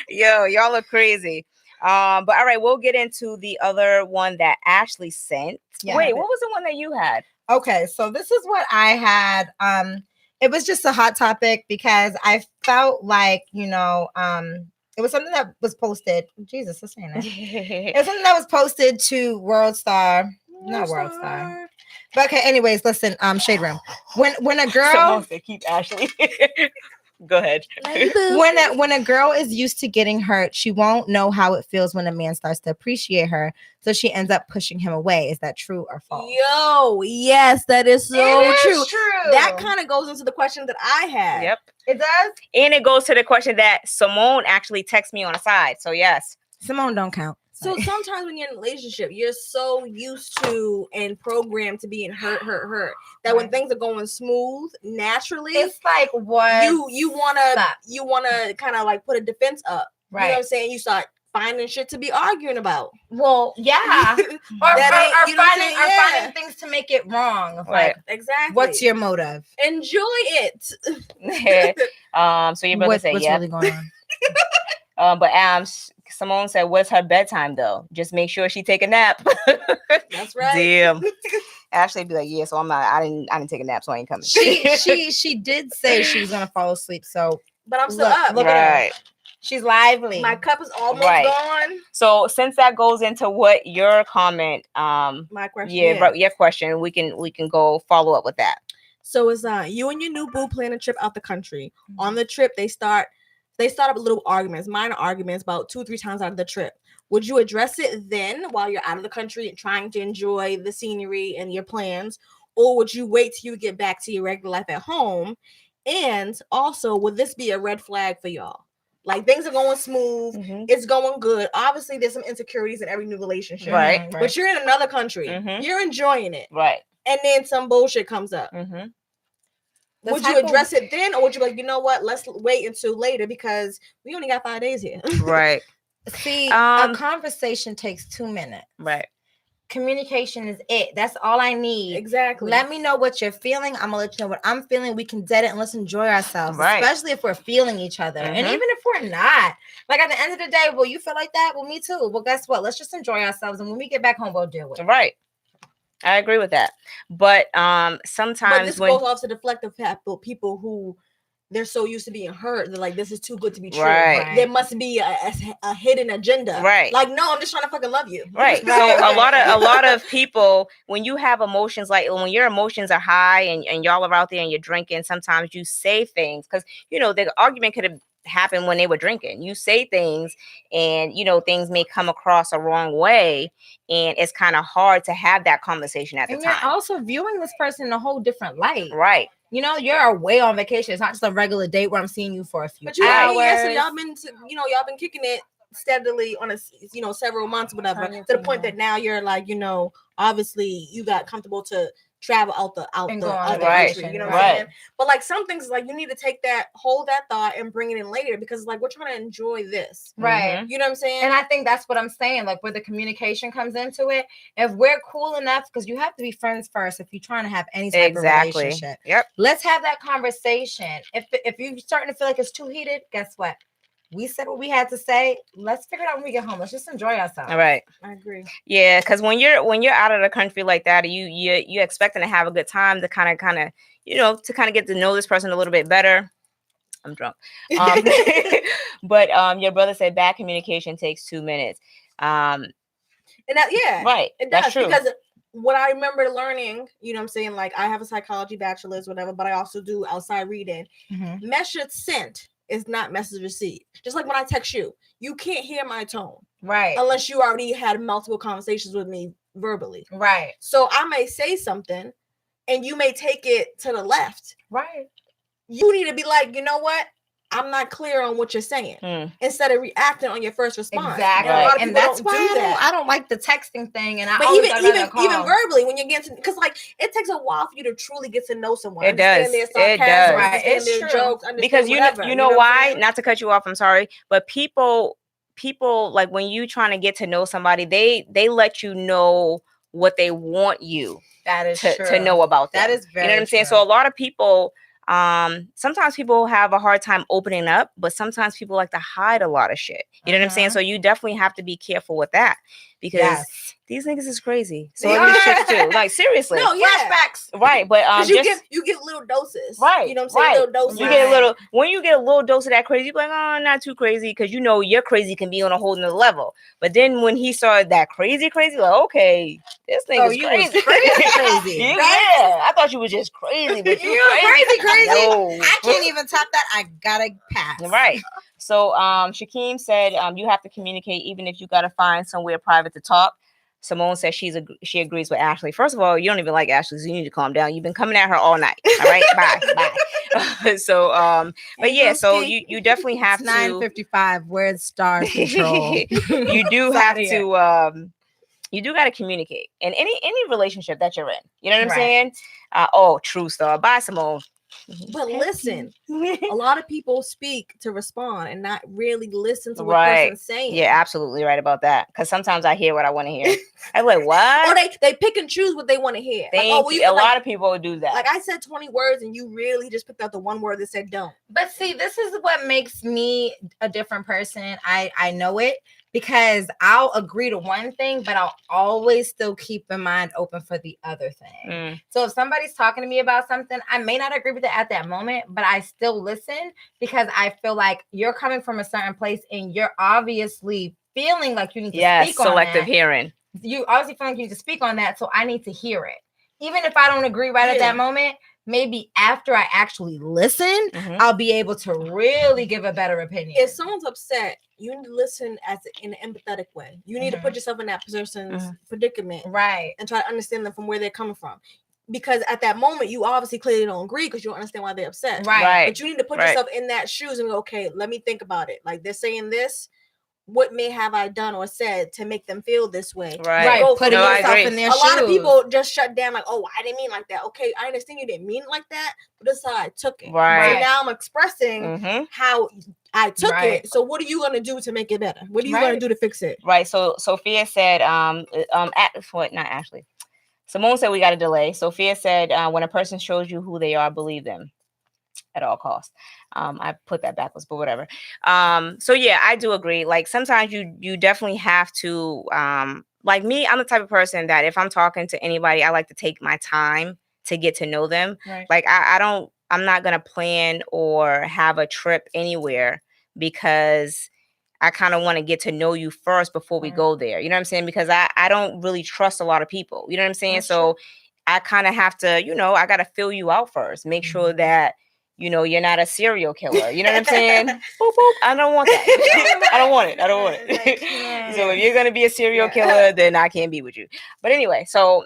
Yo, y'all look crazy. But all right, we'll get into the other one that Ashley sent. Yeah. Wait, what was the one that you had? Okay, so this is what I had. It was just a hot topic because I felt like, it was something that was posted. Jesus, what's saying that? It was something that was posted to World Star. Not World Star. But okay, anyways, listen, Shade Room. When a girl Someone said keep Ashley. Go ahead. when a girl is used to getting hurt, she won't know how it feels when a man starts to appreciate her. So she ends up pushing him away. Is that true or false? Yo, yes, that is so It is true. true. That kind of goes into the question that I had. Yep. It does. And it goes to the question that Simone actually texted me on the side. So yes. Simone don't count. So sometimes when you're in a relationship, you're so used to and programmed to being hurt, that when things are going smooth, naturally, It's like what you wanna kind of like put a defense up. right. You know what I'm saying? You start finding shit to be arguing about. Well, yeah. or You know what I'm saying? Yeah. finding things to make it wrong. Right. Like, Exactly. what's your motive? enjoy it? So your brother said What's yeah. really going on? But Simone said, "What's her bedtime though? Just make sure she take a nap." That's right. Damn. Ashley be like, "Yeah, so I'm not. I didn't take a nap, so I ain't coming." she did say she was gonna fall asleep. So But I'm still Look, up. look at her. Right. she's lively. My cup is almost Right. gone. So since that goes into what your comment, My question. your question, we can go follow up with that. So it's you and your new boo plan a trip out the country. On the trip, they start up little arguments, minor arguments about 2-3 times out of the trip. would you address it then while you're out of the country and trying to enjoy the scenery and your plans? Or would you wait till you get back to your regular life at home? And also, would this be a red flag for y'all? Like, things are going smooth, it's going good. Obviously, there's some insecurities in every new relationship, Right. But you're in another country, you're enjoying it, right? And then some bullshit comes up. Would you address it then, or would you be like, you know what? Let's wait until later because we only got 5 days here. Right. See, a conversation takes 2 minutes. Right. Communication is it. That's all I need. Exactly. Let me know what you're feeling. I'm gonna let you know what I'm feeling. We can dead it and let's enjoy ourselves, right. Especially if we're feeling each other. And even if we're not, like at the end of the day, well, you feel like that? Well, me too. Well, guess what? Let's just enjoy ourselves. And when we get back home, we'll deal with it. Right. I agree with that. But sometimes this goes off to deflect the people who they're so used to being hurt. They're like, this is too good to be true. Right. There must be a hidden agenda. Right. Like, no, I'm just trying to fucking love you. Right. So a lot of people, when you have emotions, like when your emotions are high and y'all are out there and you're drinking, sometimes you say things because, the argument could have happened when they were drinking. You say things and, things may come across a wrong way. And it's kind of hard to have that conversation at the time. And you're also viewing this person in a whole different light. Right. You're away on vacation. It's not just a regular date where I'm seeing you for a few hours. Yes, so y'all been kicking it steadily on several months, whatever, to the point that now you're like, obviously you got comfortable to travel out the country, you know what I'm saying? But like some things, like you need to hold that thought and bring it in later because like we're trying to enjoy this, right? You know what I'm saying? And I think that's what I'm saying, like where the communication comes into it. If we're cool enough, because you have to be friends first if you're trying to have any type of relationship. Yep. Let's have that conversation. If you're starting to feel like it's too heated, guess what? We said what we had to say. Let's figure it out when we get home. Let's just enjoy ourselves. All right. I agree. Yeah, because when you're out of the country like that, you're expecting to have a good time to kind of get to know this person a little bit better. I'm drunk. But your brother said bad communication takes 2 minutes. And that right. It That's does true. because what I remember learning, you know what I'm saying? Like I have a psychology bachelor's, whatever, but I also do outside reading. Message sent is not message received. Just like when I text you, you can't hear my tone. Right. Unless you already had multiple conversations with me verbally. Right. So I may say something and you may take it to the left. Right. You need to be like, you know what? I'm not clear on what you're saying instead of reacting on your first response. Exactly. Right. And that's why I don't like the texting thing. And even verbally when you get to, because like it takes a while for you to truly get to know someone. It does. It does. Right. It's their true. Jokes, because you know why? Not to cut you off. I'm sorry, but people like when you trying to get to know somebody, they let you know what they want you to know about them. That is very you know what I'm saying. So a lot of people. Sometimes people have a hard time opening up, but sometimes people like to hide a lot of shit. You know what I'm saying? So you definitely have to be careful with that because these niggas is crazy. So these shits too. Like seriously. No, flashbacks. Right, but you get little doses. Right. You know what I'm saying? Little doses. You get when you get a little dose of that crazy, you're like, oh, not too crazy, because your crazy can be on a whole nother level. But then when he started that crazy, like, okay, this nigga's crazy. Crazy. Yeah, I thought you was just crazy, but you crazy. No. I can't even top that. I gotta pass. Right. So Shakeem said you have to communicate even if you gotta find somewhere private to talk. Simone says she agrees with Ashley. First of all, you don't even like Ashley, so you need to calm down. You've been coming at her all night. All right, bye. So but yeah, so you definitely have to 9:55. Where's Star Control? You do have to you do got to communicate in any relationship that you're in. You know what I'm saying? True Star. Bye, Simone. But listen, a lot of people speak to respond and not really listen to what the person's saying. Yeah, absolutely right about that. Because sometimes I hear what I want to hear. I'm like, what? Or they pick and choose what they want to hear. A lot of people do that. Like I said 20 words and you really just picked out the one word that said don't. But see, this is what makes me a different person. I know it. Because I'll agree to one thing, but I'll always still keep my mind open for the other thing. So if somebody's talking to me about something, I may not agree with it at that moment, but I still listen because I feel like you're coming from a certain place and you're obviously feeling like you need to speak on that. Selective hearing. You obviously feel like you need to speak on that, so I need to hear it. Even if I don't agree right at that moment, maybe after I actually listen, I'll be able to really give a better opinion. If someone's upset, you need to listen in an empathetic way. You need to put yourself in that person's predicament, right, and try to understand them from where they're coming from. Because at that moment, you obviously clearly don't agree because you don't understand why they're upset. Right. But you need to put yourself in that shoes and go, okay, let me think about it. Like, they're saying this. What may have I done or said to make them feel this way? Right. Putting yourself in their shoes. A lot of people just shut down like, oh, I didn't mean like that. Okay, I understand you didn't mean it like that, but this is how I took it. Right. So now I'm expressing how I took it. So what are you going to do to make it better? What are you going to do to fix it? Right. So Sophia said, not Ashley. Simone said we got a delay. Sophia said, when a person shows you who they are, believe them at all costs. I put that backwards, but whatever. So yeah, I do agree. Like sometimes you definitely have to, like me, I'm the type of person that if I'm talking to anybody, I like to take my time to get to know them. Right. Like I'm not going to plan or have a trip anywhere because I kind of want to get to know you first before we go there. You know what I'm saying? Because I don't really trust a lot of people. You know what I'm saying? That's so true. I kind of have to, I got to fill you out first. Make sure that, you're not a serial killer. You know what I'm saying? Boop, boop. I don't want that. I don't want it. So if you're going to be a serial killer, then I can't be with you. But anyway, so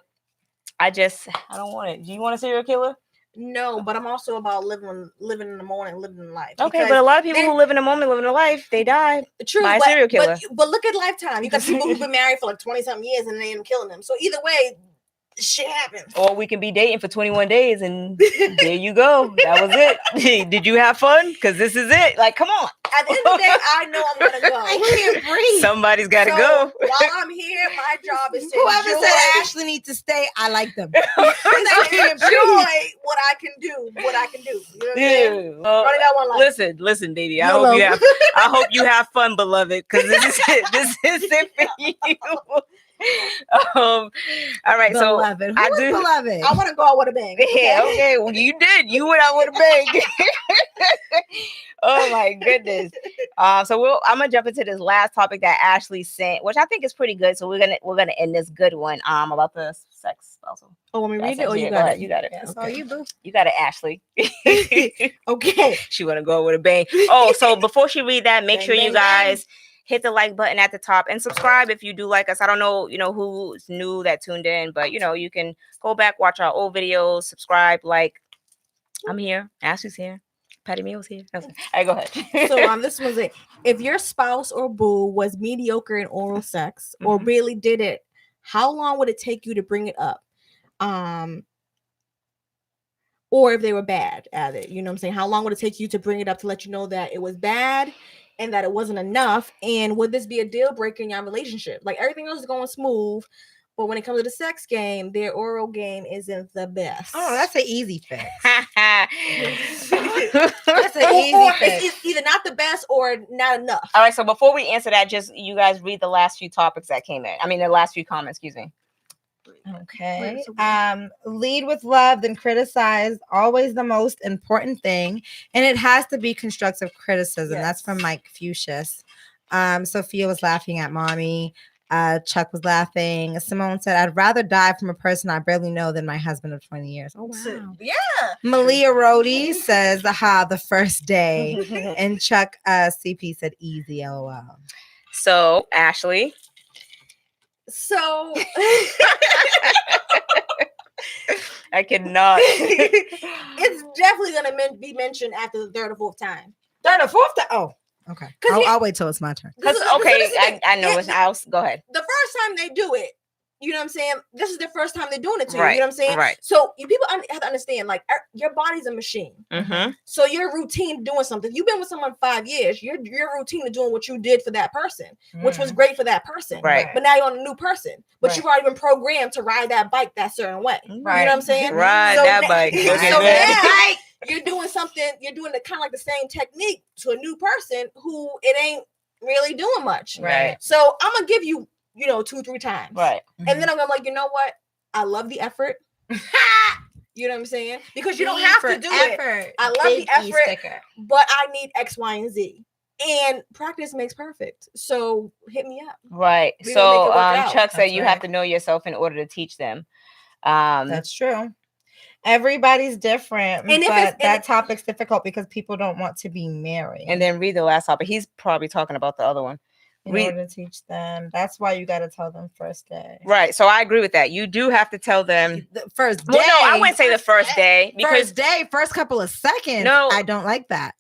I don't want it. Do you want a serial killer? No, but I'm also about living in the moment, living in life. Okay, but a lot of people who live in the moment, living their life, they died by a serial killer. But look at Lifetime. You got people who've been married for like 20-something years and they end up killing them. So either way, shit happens. Or we can be dating for 21 days and there you go. That was it. Did you have fun? Because this is it. Like, come on. At the end of the day, I know I'm gonna go. I can't breathe. Somebody's got to go. While I'm here, my job is to whoever enjoy. said Ashley needs to stay, I like them. Enjoy what I can do. You know what I'm saying? Only got one life. Listen, baby. I hope you have fun, beloved, because this is it. This is it for you. All right, beloved. so beloved? I want to go out with a bang. Yeah, okay. Well, you did. You went out with a bang. Oh my goodness. So I'm gonna jump into this last topic that Ashley sent, which I think is pretty good. So we're gonna end this good one. About the sex also. Oh, want me to read it? Or You got it. You got it. That's all you do. You got it, Ashley. Okay. She wanna go out with a bang. Oh, so before she read that, make bang, sure bang, you guys hit the like button at the top and subscribe if you do like us. I don't know, who's new that tuned in, but you can go back, watch our old videos, subscribe, like. I'm here. Ashley's here. Patty Meal's here. Okay. All right, go ahead. So this was it. If your spouse or boo was mediocre in oral sex or barely did it, how long would it take you to bring it up? Or if they were bad at it, you know what I'm saying? How long would it take you to bring it up to let you know that it was bad and that it wasn't enough? And would this be a deal breaker in your relationship? Like everything else is going smooth, but when it comes to the sex game, their oral game isn't the best. Oh, that's an easy fix. That's an easy fix. It's either not the best or not enough. All right, so before we answer that, just you guys read the last few topics that came in. I mean, the last few comments, excuse me. Okay. Lead with love, then criticize. Always the most important thing. And it has to be constructive criticism. Yes. That's from Mike Fuchsius. Sophia was laughing at mommy. Chuck was laughing. Simone said, I'd rather die from a person I barely know than my husband of 20 years. Oh, wow. Yeah. Malia Rhodey says, aha, the first day. And Chuck CP said, easy, LOL. So, Ashley. So I cannot. It's definitely going to be mentioned after the third or fourth time. Third or fourth time? Oh, okay. I'll wait till it's my turn. Okay, I know. Yeah, Go ahead. The first time they do it, you know what I'm saying? This is the first time they're doing it to you. Right, You know what I'm saying? right. So people have to understand, like, your body's a machine. Mm-hmm. So your routine doing something. You've been with someone 5 years. Your routine is doing what you did for that person, which was great for that person. Right. But now you're on a new person. But Right. you've already been programmed to ride that bike that certain way. Right. You know what I'm saying? Ride So that now- bike. So Look at that. now you're doing something. You're doing the kind of like the same technique to a new person who it ain't really doing much. Right. So I'm gonna give you, 2-3 times. Right. And then I'm gonna like, you know what? I love the effort. You know what I'm saying? Because you don't have to do it. I love the effort, but I need X, Y, and Z. And practice makes perfect. So hit me up. Right. We So will make it work out. Chuck said That's you right. have to know yourself in order to teach them. That's true. Everybody's different, And if but that topic's difficult because people don't want to be married. And then read the last topic. He's probably talking about the other one. In order to teach them, that's why you got to tell them first day. Right. So I agree with that. You do have to tell them The first day. Well, no, I wouldn't say the first day because first couple of seconds. No. I don't like that.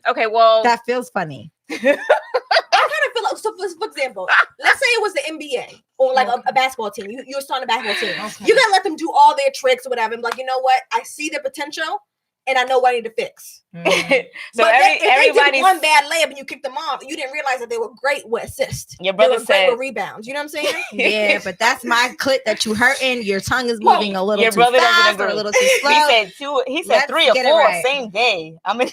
okay, well, That feels funny. I kind of feel like, so for example, let's say it was the NBA or like a basketball team. You're starting a basketball team. Okay. You gotta let them do all their tricks or whatever. And be like, you know what? I see the potential, and I know what I need to fix. so But if they everybody did one bad layup and you kicked them off, you didn't realize that they were great with assists. Your brother they were great said with rebounds. You know what I'm saying? Yeah, but that's my clit that you hurting. Your tongue is moving a little your too brother doesn't fast or agree. a little too slow. He said Let's 3 or get it 4 right. same day. I'm gonna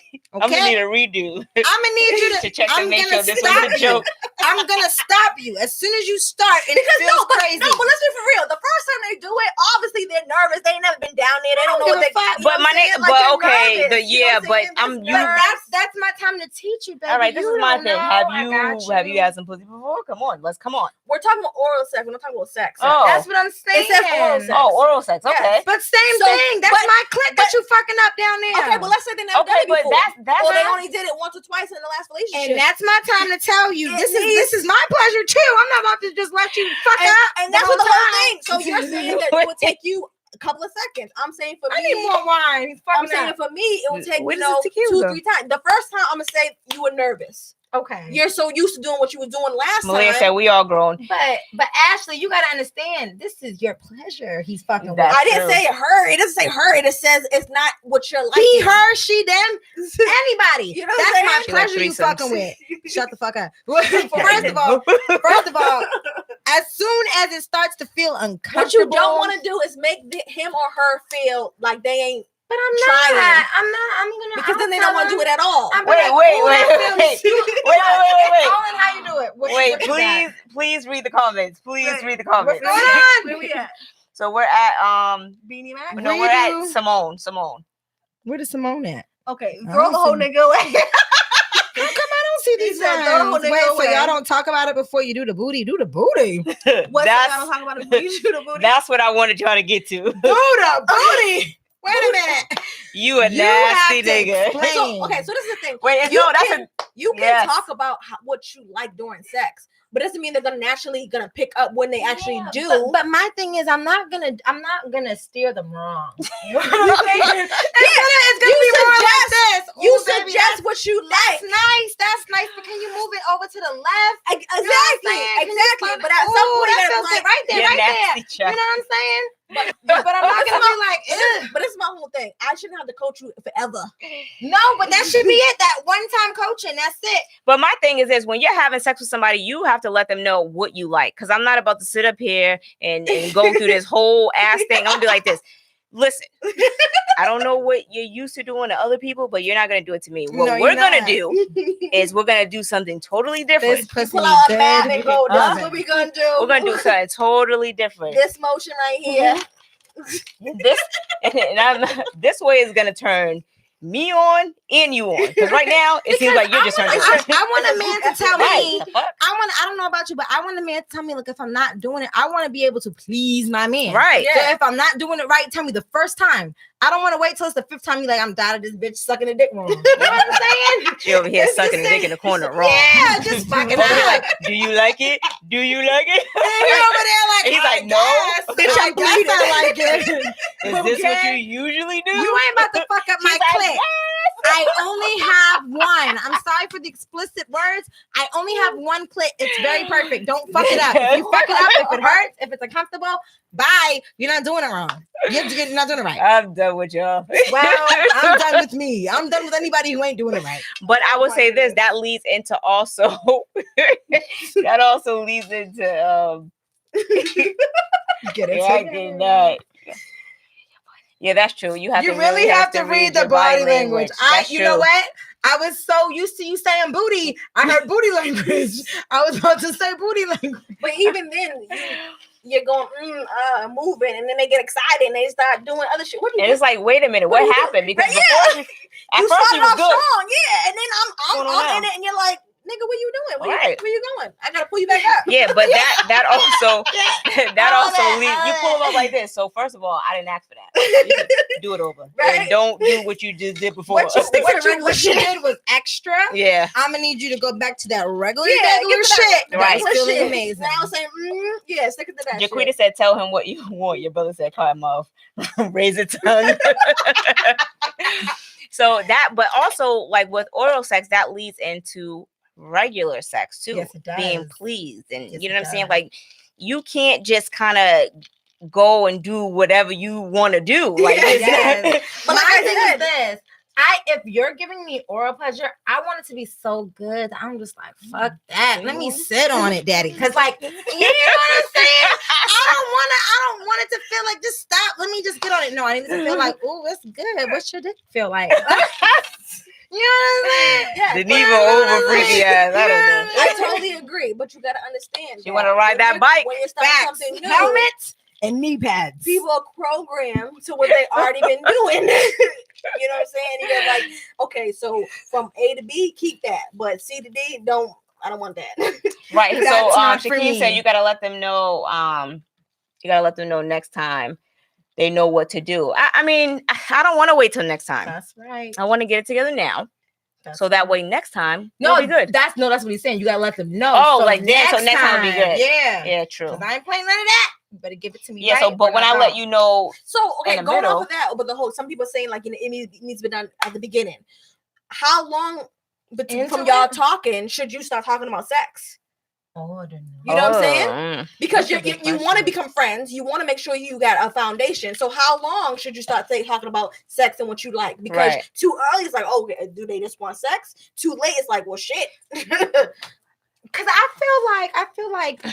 need a redo I'm gonna need you to check to I'm make gonna sure this stop was a joke. I'm gonna stop you as soon as you start. And Because it feels crazy. but let's be for real. The first time they do it, obviously they're nervous. They ain't never been down there. They don't know what they. But my name, but okay, but that's my time to teach you, baby. all right. This You is my don't thing. know. Have you had some pussy before? Come on. Come on. We're talking about oral sex. We're not talking about sex. Oh. That's what I'm saying. It says oral sex. Oh, oral sex. Okay. Yes. But same So, thing. That's my clit that you fucking up down there. Okay, but let's say they never done Okay, it but before. that's or they not- only did it once or twice in the last relationship. And that's my time to tell you It this is my pleasure too. I'm not about to just let you fuck up. and that's what the whole thing. So time. you're saying that it would take you a couple of seconds. I'm saying for I me, need more wine. He's I'm fucking saying up. for me, it would take Where you does know the tequila 2-3 times. The first time I'm gonna say you were nervous. Okay. You're so used to doing what you were doing last Malia time. said we all grown. But Ashley, you gotta understand, this is your pleasure. He's fucking with. That's I didn't true. say her. It doesn't say her. It just says it's not what you're like. He, her, she, them, anybody. You know what That's I'm my saying? She like pleasure you threesomes. fucking with. Shut the fuck up. First of all, as soon as it starts to feel uncomfortable, What you don't want to do is make him or her feel like they ain't. But I'm trying. not. I'm gonna Because then they don't want to do it at all. I'm Wait. All in how you do it. Wait, please read the comments. Please read the comments. What's going on? Where we at? So we're at Beanie Mac? no, we're at Simone. Where is Simone at? Okay, I throw don't the whole see- nigga away. Come on, I don't see these said, throw the whole ones. nigga Wait, so away. y'all don't talk about it before you do the booty. Do the booty. What's That's- I don't talk about it. You shoot a booty. That's what I wanted y'all to get to. Do the booty. Wait a minute. You a You nasty have to nigga. explain. So, okay, so this is the thing. Wait, You no, that's can- a You can Yes. talk about what you like during sex, but it doesn't mean they're gonna naturally pick up when they actually do. But my thing is, I'm not gonna steer them wrong. You know what I'm saying? It's gonna You be more like suggest- this. you Ooh, baby, suggest what you like. That's nice. That's nice. But can you move it over to the left? Exactly, saying? exactly. Can you But at some Ooh, point, that you feels gotta good right there, You're right there. nasty, You child. know what I'm saying? But But I'm not gonna be like, ugh. But this is my whole thing. I shouldn't have to coach you forever. No, but that should be it. That one time coaching. That's it. But my thing is this: when you're having sex with somebody, you have to let them know what you like. Because I'm not about to sit up here and go through this whole ass thing. I'm gonna be like this. Listen, I don't know what you're used to doing to other people, but you're not gonna do it to me. What No, we're you're gonna not. do is we're gonna do something totally different. This pussy Pull out a good. map and go. This Love is it. what we gonna do. We're gonna do something totally different. this motion right here. This and I'm this way is gonna turn me on and you on. Because right now it seems like you're just turning on. I want a man to tell me. Right, the fuck? I don't know about you, but I want a man to tell me, look, if I'm not doing it, I want to be able to please my man. Right. So if I'm not doing it right, tell me the first time. I don't want to wait till it's the fifth time. You like, I'm tired of this bitch sucking a dick wrong. You know what I'm saying? She over here It's sucking the the dick same- in the corner wrong. Yeah, just fucking Over here up. like, do you like it? Do you like it? And he over there like, He's I like, no. guess. Bitch, I I guess I like it. Is this what you Okay. usually do? You ain't about to fuck up my She's like, clit. I only have one. I'm sorry for the explicit words. I only have one clit. It's very perfect. Don't fuck it up. If you fuck it up, if it hurts, if it's uncomfortable, bye. You're not doing it wrong. You're not doing it right. I'm done with y'all. Well, I'm done with me. I'm done with anybody who ain't doing it right. But I would say this, that leads into also that also leads into Get it yeah, I together. get that. Yeah, that's true. You have You to really have to read the your body language. That's You know true. what? I was so used to you saying booty. I heard booty language. I was about to say booty language. But even then, you're going moving, and then they get excited and they start doing other shit. What do you And it's like, wait a minute, what happened? Because Yeah. before, at you first he started was off good. strong, yeah, and then I'm What's going on in it, and you're like, nigga, what you doing? Right. Where you going? I gotta pull you back up. Yeah, but that also leads you pull them up like this. So first of all, I didn't ask for that. You do it over. Right. And don't do what you just did before. What you did was extra. Yeah. I'm gonna need you to go back to that regular Shit. Right. That's feeling amazing. Now I'm saying, yeah, stick it to that. Jaquita shit. said, "Tell him what you want." Your brother said, "Call him off, raise a tongue." So that, but also like with oral sex, that leads into regular sex too. Yes, it does. Being pleased, and Yes, you know it what I'm saying. does. Like you can't just kind of go and do whatever you want to do. Like Yes. But like My I thing said, is this. If you're giving me oral pleasure, I want it to be so good. I'm just like, fuck that. Let me sit on it, daddy. Cause like, you know what I'm saying? I don't want it to feel like just stop. Let me just get on it. No, I need to feel like, oh, it's good. What's your dick feel like? You know what I'm saying? yeah, the Neva over freaky ass. I don't know. I totally agree, but you gotta understand. You want to ride that bike? when you're starting Facts. something new. Helmets and knee pads. People are programmed to what they already been doing. You know what I'm saying? You're like, okay, so from A to B, keep that, but C to D, don't. I don't want that. Right. That's So not for Shaquem said me. you gotta let them know. You gotta let them know next time they know what to do. I mean, I don't want to wait till next time. That's right. I want to get it together now, That's so that way next time No, it'll be good. That's what he's saying. You gotta let them know. Oh, So like then, so next time will be good. Yeah. Yeah, true. 'Cause I ain't playing none of that. You better give it to me. Yeah. So, right but or when I not let wrong. you know, So okay, In the going middle. off of that, but the whole some people are saying like it needs to be done at the beginning. How long Into from y'all it? talking should you start talking about sex? Oh, I don't know. You know what I'm saying? saying? Because That's a you good want to question. become friends. You want to make sure you got a foundation. So how long should you start talking about sex and what you like? Because Right. too early it's like, oh, do they just want sex? Too late it's like, well, shit. Because I feel like,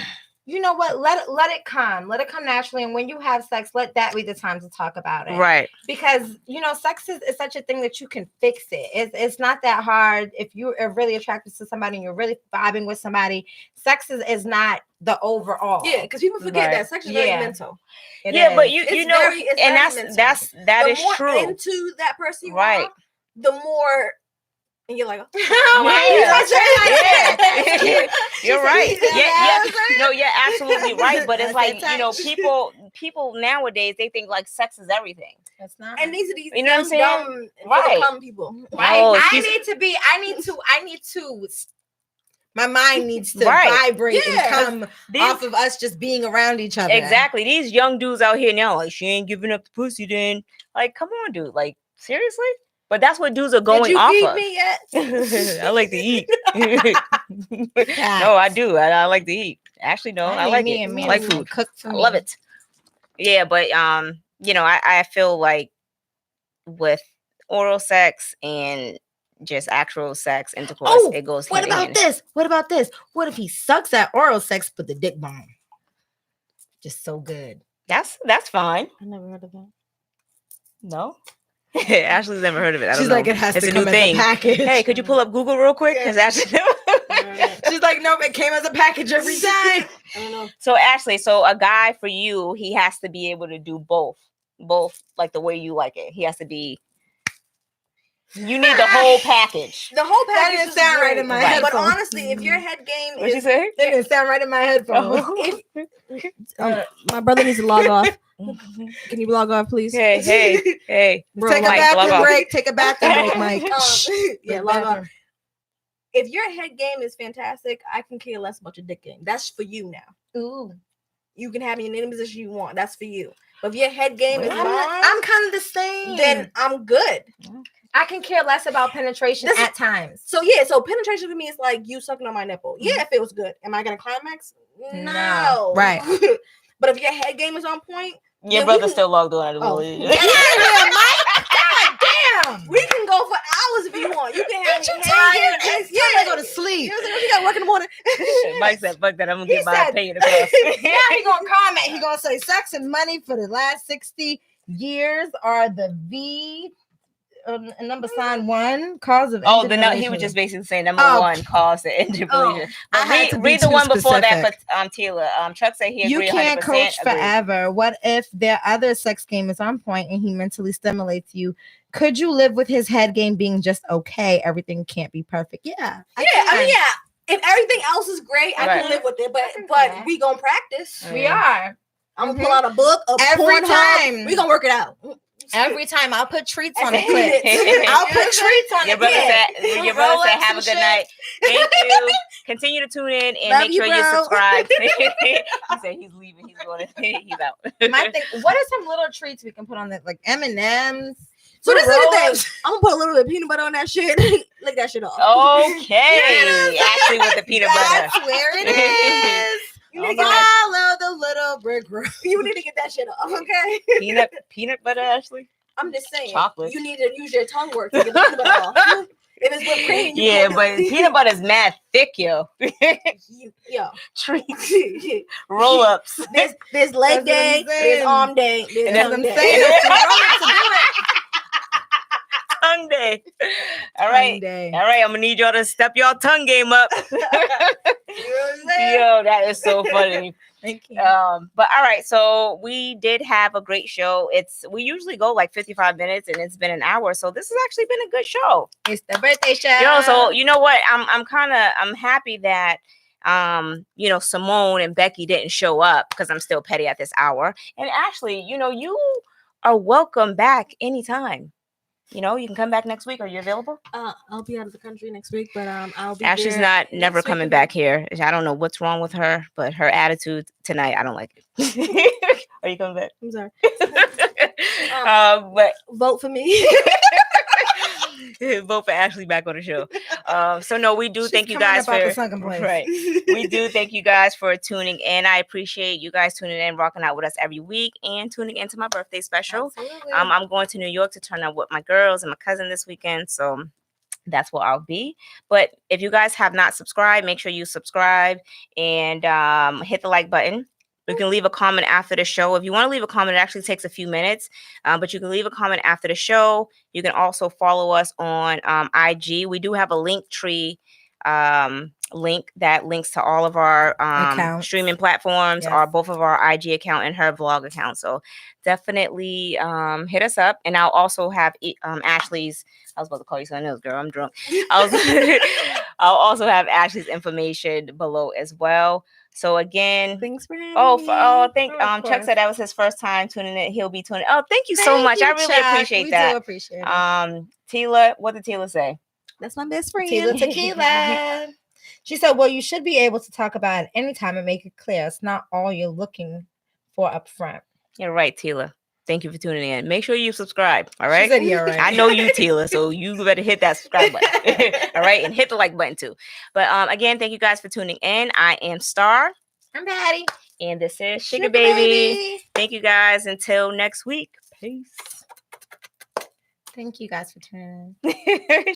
you know what? Let it come naturally. And when you have sex, let that be the time to talk about it. Right. Because sex is such a thing that you can fix it. It's not that hard. If you are really attracted to somebody and you're really vibing with somebody, sex is not the overall. Yeah, because people forget Right. that sex is very mental. It Yeah, but is. you It's know, very- it's and very mental. that The is more true. into that person you Right. are, the more, and you're like, Yeah. You're right. said Yeah. that. No, you're absolutely right. But it's I like, said you know, touch. people nowadays, they think like sex is everything. It's not. and these are these You know what I'm saying? dumb, Right. dumb people. Right. No, I she's- need to my mind needs to Right. vibrate Yeah. and come These- off of us just being around each other. Exactly. These young dudes out here now, like, she ain't giving up the pussy then. Like, come on, dude. Like, seriously? But that's what dudes are going Did you off feed of. me yet? I like to eat. No, I do. I like to eat. Actually, no, I like it. I like food. Cook for I me. love it. Yeah, but you know, I feel like with oral sex and just actual sex intercourse, Oh, it goes What hand in about hand. this? What about this? What if he sucks at oral sex but the dick bomb? Just so good. That's fine. I never heard of that. No. Ashley's never heard of it. I don't She's know. like, it has It's to a new come as thing. a package. Hey, could you pull up Google real quick? Because Ashley. She's like, nope, it came as a package every time. I don't know. So Ashley, so a guy for you, he has to be able to do both like the way you like it. He has to be. You need the whole package. The whole That package didn't is sound right great, in my but headphones. honestly, if your head game What'd you is, say? That didn't sound right in my headphones. Oh. my brother needs to log off. Can you log off, please? Hey. Bro, Take a Mike, log bathroom off. break. Take a bathroom break, Mike. Yeah, log off. If your head game is fantastic, I can care less about your dick game. That's for you now. Ooh. You can have me in any position you want. That's for you. But if your head game is I'm bomb, kind of the same. then I'm good. I can care less about penetration This is- at times. So yeah, so penetration for me is like you sucking on my nipple. Yeah, it feels good. Am I gonna climax? No. Right. But if your head game is on point, Your then brother's we can, still logged on. Oh. Get out of here, Mike. God damn. we can go for hours if you want. You can have Ain't me you hanging. tired? It's Yeah, time to go to sleep. You gotta work in the morning. Mike said, "Fuck that! I'm gonna He get my said- opinion across." Now he gonna comment. He gonna say sex and money for the last 60 years are the V number sign 1 cause of Oh, interpolation. he was just basically saying number Oh. 1 cause the interpolation. I had to be read the too one before that specific. for Tila. Chuck said he You agreed. can't 100% coach agreed. forever. What if their other sex game is on point and he mentally stimulates you? Could you live with his head game being just okay? Everything can't be perfect. Yeah. I mean, yeah. If everything else is great, I Right. can live with it. But we gonna practice. We are. I'm gonna pull out a book, Every Pornhub. time. We gonna work it out. Every time I'll put treats on the That's clip. it. I'll put treats on Your the brother clip. said, have a good night. Thank you. Continue to tune in and Love make you, sure you bro. subscribe. He said he's leaving. He's going. He's out. My thing, what are some little treats we can put on that? Like M&M's. So this is the thing. Roll-ups. I'm gonna put a little bit of peanut butter on that shit. Lick that shit off. Okay. Actually, with the peanut butter. That's where it is. You need, Oh to get my. that, Follow the little brick road. you need to get that shit off, okay? Peanut butter, Ashley. I'm just saying. Chocolate. You need to use your tongue work to get the peanut butter off. If it's whipped cream, you Yeah, can't but do it. peanut butter is mad thick, yo. Yo. Treats, roll ups. There's leg That's what I'm day, there's saying. arm day, there's And that's tongue what I'm day. saying. Tongue day. All right. All right. I'm gonna need y'all to step y'all tongue game up. Yo, that is so funny. Thank you. But all right, so we did have a great show. We usually go like 55 minutes and it's been an hour. So this has actually been a good show. It's the birthday show. So you know what? I'm happy that Simone and Becky didn't show up because I'm still petty at this hour. And Ashley, you are welcome back anytime. You can come back next week. Are you available? I'll be out of the country next week, but I'll be Ashley's there never next coming week. back here. I don't know what's wrong with her, but her attitude tonight, I don't like it. Are you coming back? I'm sorry. But Vote for me. vote for Ashley back on the show. So no, we do thank you guys for right. We do thank you guys for tuning in. I appreciate you guys tuning in, rocking out with us every week, and tuning into my birthday special. Absolutely. I'm going to New York to turn up with my girls and my cousin this weekend, so that's where I'll be. But if you guys have not subscribed, make sure you subscribe and hit the like button. You can leave a comment after the show. If you want to leave a comment, it actually takes a few minutes, but you can leave a comment after the show. You can also follow us on IG. We do have a link tree link that links to all of our streaming platforms, both of our IG account and her vlog account. So definitely hit us up. And I'll also have Ashley's, I was about to call you something else, girl. I'm drunk. I'll also have Ashley's information below as well. So again, Thanks for having me. Chuck said that was his first time tuning in. He'll be tuning. Oh, thank you so much. I really appreciate that. We do appreciate it. Tila, what did Tila say? That's my best friend. Tila Tequila. She said, well, you should be able to talk about it anytime and make it clear. It's not all you're looking for up front. You're right, Tila. Thank you for tuning in. Make sure you subscribe. All right. She said, you're right. I know you, Tila, so you better hit that subscribe button. All right. And hit the like button too. But again, thank you guys for tuning in. I am Star. I'm Patty. And this is Sugar Baby. Thank you guys. Until next week. Peace. Thank you guys for tuning in.